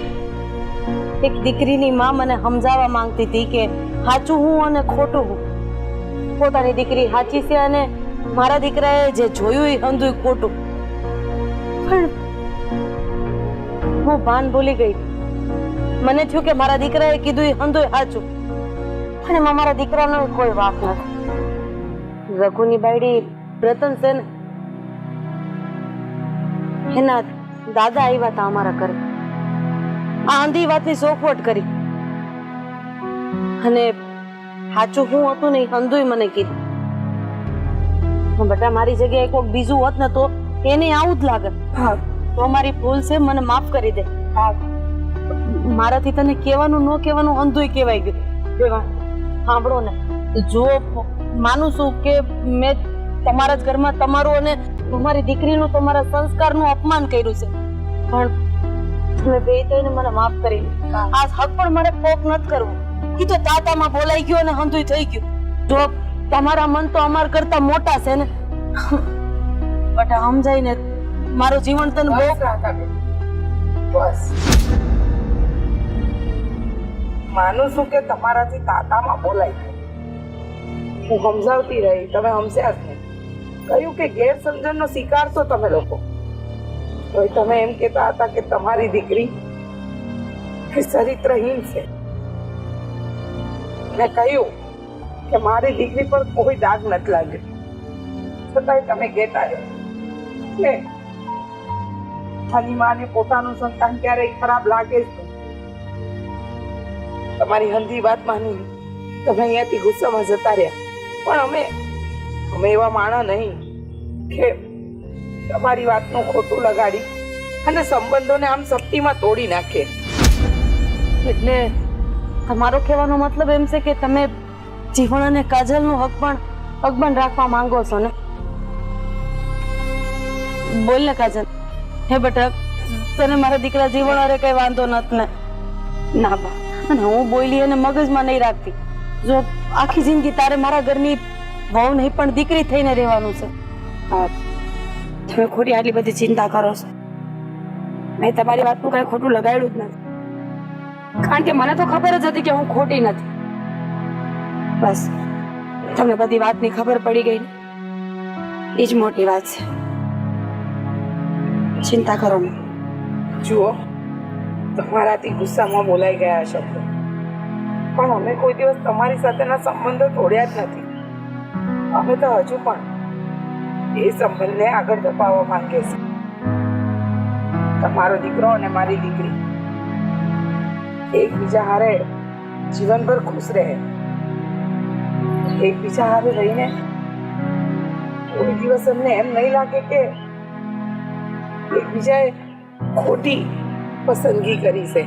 એક દીકરીની માં મને સમજાવવા માંગતી હતી કે સાચું હું અને ખોટું હું. પોતાની દીકરી સાચી છે અને મારા દીકરાએ જે જોયું એ અંધું ખોટું. પણ હું ભાન ભૂલી ગઈ. મને થયું કે મારા દીકરાએ કીધું એ અંધું સાચું, અને એમાં મારા દીકરાનો કોઈ વાંક નથી. રઘુની બાયડી રતન છે ને, એના દાદા આવ્યા હતા અમારા ઘરે. આ આંધી વાતની સોખવટ કરી અને સાચું હું હતું ને અંધુય મને કીધું. બેટા, મારી જગ્યાએ કોઈ બીજું હોત ને તો એને આવું જ લાગે. હા તો મારી ભૂલ છે, મને માફ કરી દે. હા મારાથી તને કહેવાનું ન કહેવાનું અંધુય કહેવાય ગયું. સાંભળો ને, જો માનું છું કે મેં તમારા જ ઘરમાં તમારું અને તમારી દીકરીનું, તમારા સંસ્કારનું અપમાન કર્યું છે, પણ તમે બે થઈને મને માફ કરી. આ હક પણ મારે કોક નથી કરવું. એ તો તાતામાં બોલાઈ ગયો અને હંધુય થઈ ગયું. જો તમારા મન તો અમાર કરતા મોટા છે ને, બટ સમજાય ને મારું જીવન તને બહુ. બસ રાધાબેન, બસ. માનું છું કે તમારાથી તાતામાં બોલાય છે. હું સમજાવતી રહી, તમે સમજ્યા જ નહીં. કહ્યું કે ગેરસમજણનો શિકાર છો તમે લોકો. તો તમે એમ કહેતા હતા કે તમારી દીકરી એ ચરિત્રહીન છે. મેં કહ્યું કે મારી દીકરી પર કોઈ દાગ નથી લાગ્યો, છતાંય તમે કહેતા રહ્યો. ખાલી માને પોતાનું સંતાન ક્યારેય ખરાબ લાગે જ નહીં. તમારી હંધી વાત માની તમે અહીંયાથી ગુસ્સામાં જતા રહ્યા, પણ અમે એવા માણસ નહીં કે તમારી વાતનું ખોટું લગાડી અને સંબંધોને આમ સપ્તીમાં તોડી નાખે. એટલે તમારો કહેવાનો મતલબ એમ છે કે તમે જીવન અને કાજલનું હક પણ અકબંધ રાખવા માંગો છો ને? બોલ ને કાજલ. હે બેટા, તને મારા દીકરા જીવન અરે કઈ વાંધો નથી ને? ના બા, અને હું બોલી અને મગજમાં નહીં રાખતી. જો આખી જિંદગી તારે મારા ઘરની વહુ નહીં પણ દીકરી થઈને રહેવાનું છે. હા તમે ખોટી આટલી બધી ચિંતા કરો છો. મેં તમારી વાતનું કઈ ખોટું લગાડ્યું જ નથી, કારણ કે મને તો ખબર જ હતી કે હું ખોટી નથી. બસ તમને બધી વાતની ખબર પડી ગઈ ને, એ જ મોટી વાત છે. ચિંતા કરો નહીં. જુઓ, તમારાથી ગુસ્સામાં બોલાઈ ગયા શબ્દો, પણ અમે કોઈ દિવસ તમારી સાથેના સંબંધો તોડ્યા જ નથી. અમે તો હજુ પણ એ સંબંધને આગળ ધપાવવા માંગીએ છીએ. તમારો દીકરો અને મારી દીકરી એકબીજા હારે જીવનભર ખુશ રહે. એકબીજા હારે રહીને કોઈ દિવસ અમને એમ નહીં લાગે કે એકબીજાએ ખોટી પસંદગી કરી છે.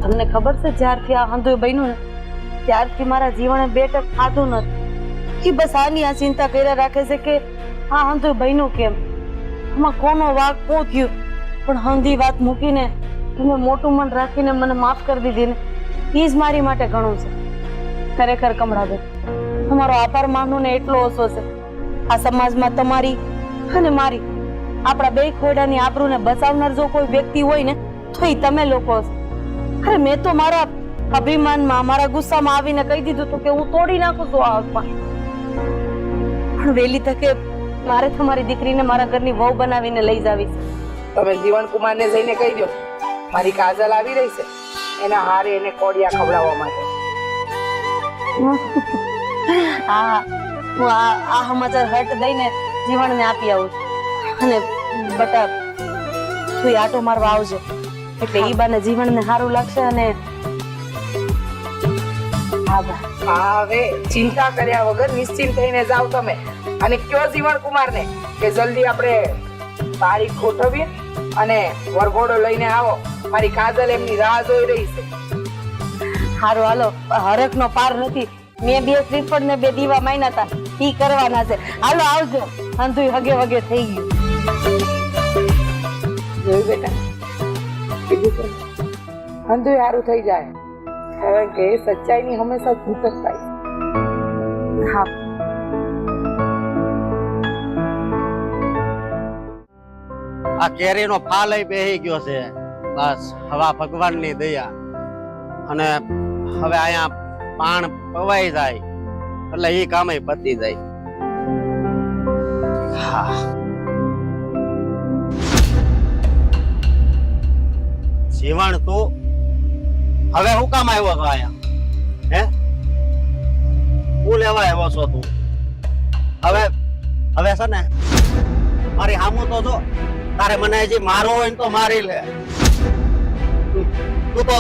તમને ખબર છે, જ્યારથી આ હંધુય બન્યું ને ત્યારથી મારા જીવને 2 ટક ખાધું નથી. એ બસ આની આ ચિંતા કર્યા રાખે છે કે આ હંધુય બન્યું કેમ, આમાં કોનો વાંક શું થયું. પણ હંધી વાત મૂકીને તમે મોટું મન રાખીને મને માફ કરી દીધી ને, એ જ મારી માટે ઘણું છે. ખરેખર કમળાબેન, તમારો આભાર માનવો ને એટલો ઓછો છે. આ સમાજમાં તમારી અને મારી, આપણા બે ખોડાની આબરૂને બચાવનાર જો કોઈ વ્યક્તિ હોય ને તો એ તમે લોકો છો. અરે મેં તો મારા અભિમાનમાં મારા ગુસ્સામાં આવીને કહી દીધું હતું કે હું તોડી નાખું છું આ અખબાર. પણ વહેલી તકે મારે તમારી દીકરીને મારા ઘરની વહુ બનાવીને લઈ જાવી છે. તમે જીવન કુમારને જઈને કહી દો મારી કાજલ આવી રહી છે, એના હારે એને કોડિયા ખવડાવવા માટે. હા, હું આ સમાચાર હટ દઈને જીવણને આપી આવું છું. અને બટા તું આટો મારવા આવજો, એટલે ઈ બાને જીવણને સારું લાગશે. અને હા બા, હા, હવે ચિંતા કર્યા વગર નિશ્ચિંત થઈને જાઓ તમે, અને કયો જીવન કુમારને કે જલ્દી આપણે તારીખ ગોઠવીએ અને વરઘોડો લઈને આવો. મારી કાજલ એમની રાહ જોઈ રહી છે. હારું હાલો, હરખનો પાર નથી. મેં 2 શ્રીફળ ને 2 દીવા માંગ્યા હતા, ઈ કરવાના છે. હાલો આવજો, અંધુય હગે વગે થઈ ગયું. જોયું બેટા, કીધું તો અંધુય સારું થઈ જાય, કારણ કે સચ્ચાઈની હંમેશા જીત જ થાય. હા, આ કેરીનો ફાલ બેહી ગયો છે. બસ હવા ભગવાનની દયા, અને હવે અહીંયા પાણ પવાઈ જાય એટલે એ કામે પતી જાય. હા, જીવણ તું હવે હું કામ આવ્યો છો અહીંયા? હે, હું લેવા આવ્યો છો તું? હવે છે ને મારી હામું તો જો, તારે મને હજી મારો હોય ને તો મારી લે. તું તો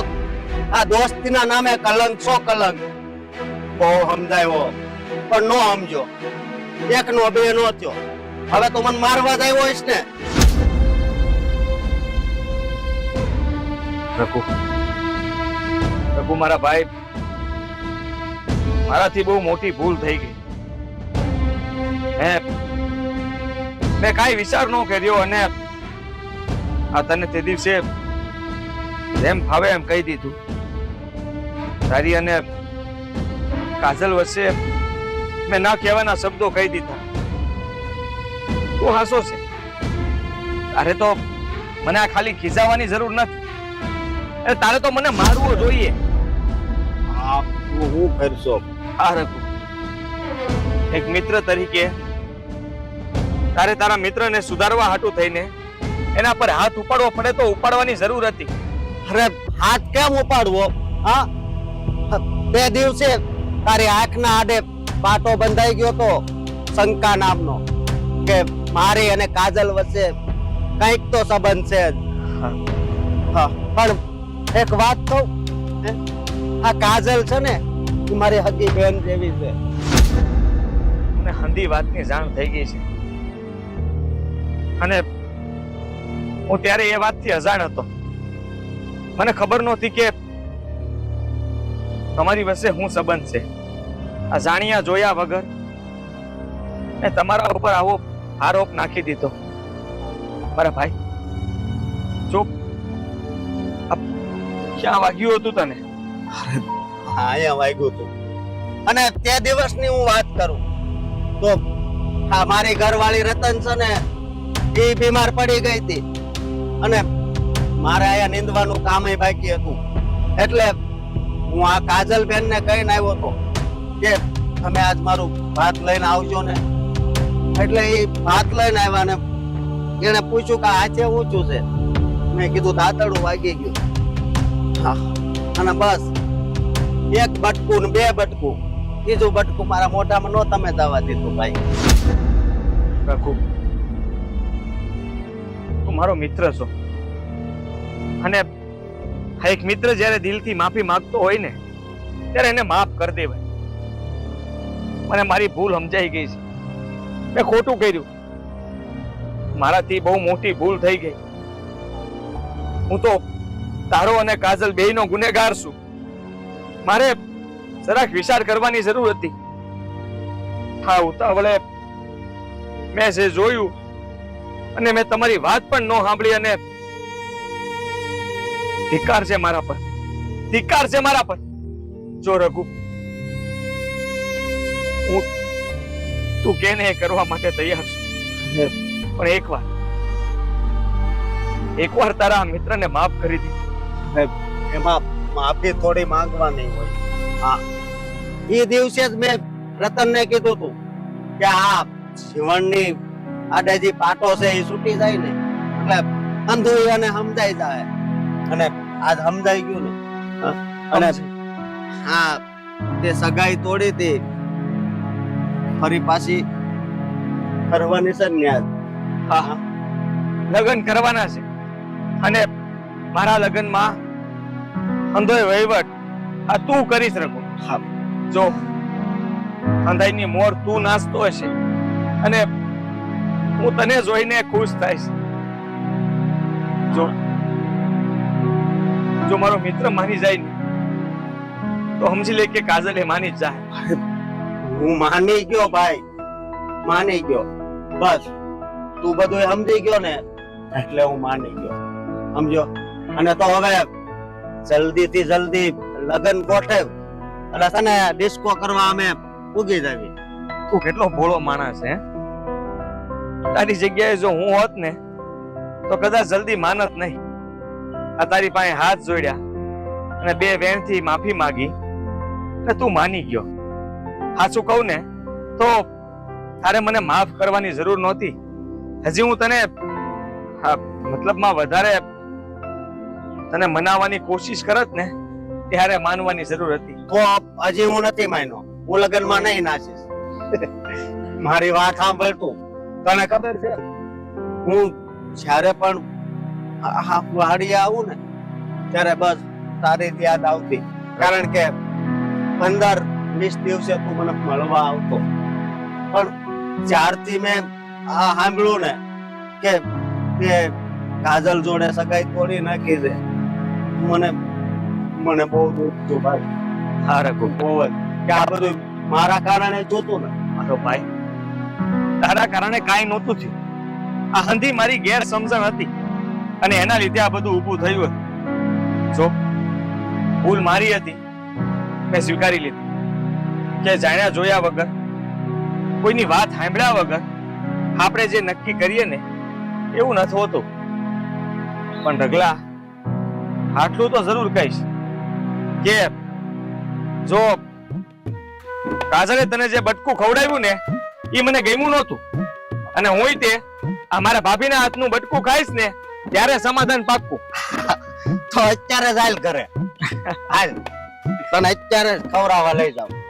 આ દોસ્તીના નામે કલંક સો કલંક. બહુ સમજાયો પણ નો સમજો, 1 નો 2 નો થયો. હવે તો મને મારવા જ આવ્યો હોઈશ ને? રઘુ મારા ભાઈ, મારાથી બહુ મોટી ભૂલ થઈ ગઈ. મેં કાંઈ વિચાર ન કર્યો, અને આ તને તે દિવસે જેમ ફાવે એમ કહી દીધું. તારી અને કાજલ વચ્ચે મેં ના કહેવાના શબ્દો કહી દીધા. તું હાસો છે? તારે તો મને આ ખાલી ખીજાવાની જરૂર નથી, તારે તો મને મારવો જોઈએ. હું કરશો? હા રઘુ, એક મિત્ર તરીકે તારે તારા મિત્રને સુધારવા હાટું થઈને એના પર હાથ ઉપાડવો પડે તો ઉપાડવાની જરૂર હતી. અરે હાથ કેમ ઉપાડવો? હા, 2 દિવસે તારી આંખના આડે પાટો બંધાઈ ગયો તો શંકા નામનો, કે મારી અને કાજલ વચ્ચે કંઈક તો સંબંધ છે જ. હા, પણ એક વાત કહું, આ કાજલ છે ને એ મારી હકી બેન જેવી છે. મને હંધી વાતની જાણ થઈ ગઈ છે, અને હું ત્યારે એ વાતથી અજાણ હતો. મને ખબર નહોતી કે તમારી વચ્ચે શું સંબંધ છે. આ જાણ્યા જોયા વગર મેં તમારા ઉપર આવો આરોપ નાખી દીધો. મારા ભાઈ, ચૂપ. ક્યાં વાગ્યું હતું તને? હા, અહીંયા વાગ્યું હતું. અને તે દિવસની હું વાત કરું તો આ મારી ઘરવાળી રતન છે ને એ બીમાર પડી ગઈ હતી, અને મારે અહીંયા નીંદવાનું કામ બાકી હતું. એટલે હું આ કાજલ બેન ને કહીને આવ્યો હતો કે તમે આજ મારું ભાત લઈને આવજો ને. એટલે એ ભાત લઈને આવ્યા ને એને પૂછ્યું કે આજે ઊંચું છે. મેં કીધું દાંતડું વાગી ગયું. હા, અને બસ 1 બટકું ને 2 બટકું, 3જું બટકું મારા મોઢામાં નો તમે જવા દીધું ભાઈ. રઘુ, તું મારો મિત્ર છો, અને આ એક મિત્ર જ્યારે દિલથી માફી માંગતો હોય ને ત્યારે એને માફ કરી દેવાય. મને મારી ભૂલ સમજાઈ ગઈ છે. મેં ખોટું કર્યું, મારાથી બહુ મોટી ભૂલ થઈ ગઈ. હું તો તારો અને કાજલ બેયનો ગુનેગાર છું. મારે જરાક વિચાર કરવાની જરૂર હતી. હા, ઉતાવળે મેં જે જોયું અને મેં તમારી વાત પણ ન સાંભળી, અને ધિક્કાર છે મારા પર, ધિક્કાર છે મારા પર. જો રઘુ, હું તું કેને એ કરવા માટે તૈયાર છું, પણ એકવાર તારા મિત્રને માફ કરી દે. એમાં માફી થોડી માંગવાની હોય. હા, એ દિવસે જ મેં રતનને કીધું હતું કે આ જીવનની આડે જે પાટો છે એ છૂટી જાય ને એટલે અંધું અને સમજાઈ જાય, અને આજ સમજાઈ ગયું ને. અને હા, તે સગાઈ તોડી હતી, ફરી પાછી કરવાની છે ને યાદ. હા, લગ્ન કરવાના છે અને મારા લગ્નમાં અંધોય વહીવટ આ તું કરીશ રઘુ. હા, જો અંધાઈની મોર તું નાચતો હશે અને હું તને જોઈને ખુશ થઈશ. જો મારો મિત્ર માની જાય ને તો સમજી લે કે કાજલ એ માની જ જાય. હું માની ગયો ભાઈ, માની ગયો. બસ તું બધું સમજી ગયો ને એટલે હું માની ગયો, સમજો. અને તો હવે જલ્દી થી જલ્દી લગ્ન ગોઠવ એટલે છે ને ડિસ્કો કરવા અમે ઉગી જાવી. તું કેટલો ભોળો માણસ હે. તારી જગ્યાએ જો હું હોત ને તો કદાચ જલ્દી માનત નહીં. આ તારી પાસે હાથ જોડ્યા અને બે વેણથી માફી માંગી ને તું માની ગયો. સાચું કહું ને તો તારે મને માફ કરવાની જરૂર નહોતી. હજી હું તને મતલબમાં વધારે તને મનાવવાની કોશિશ કરત ને ત્યારે માનવાની જરૂર હતી. તો હજી હું નથી માન્યો, હું લગ્નમાં નહીં નાચીશ. મારી વાત સાંભળ તું. તને ખબર છે હું જ્યારે પણ વાડી આવું ને ત્યારે બસ તારી જ યાદ આવતી, કારણ કે 15-20 દિવસે તું મને મળવા આવતો. પણ જ્યારથી મેં આ સાંભળ્યું ને કે તે કાજલ જોડે સગાઈ તોડી નાખી છે, મને બહુ દુઃખ થયું ભાઈ. હા રઘુ, બહુ જ. કે આ બધું મારા કારણે જોતું ને. મારો ભાઈ, તારા કારણે કાંઈ નહોતું થયું. આ હંધી મારી ગેરસમજણ હતી અને એના લીધે આ બધું ઊભું થયું હતું. જો ભૂલ મારી હતી, મેં સ્વીકારી લીધી કે જાણ્યા જોયા વગર, કોઈની વાત સાંભળ્યા વગર આપણે જે નક્કી કરીએ ને એવું નથી હોતું. પણ ઢગલા, આટલું તો જરૂર કહીશ કે જો કાજલે તને જે બટકું ખવડાવ્યું ને એ મને ગમ્યું નહોતું, અને હું તે આ મારા ભાભીના હાથનું બટકું ખાઈશ ને ત્યારે સમાધાન પાક્કું. તો અત્યારે જ હાલ ઘરે હાલ, તને અત્યારે જ ખવડાવવા લઈ જાઉં.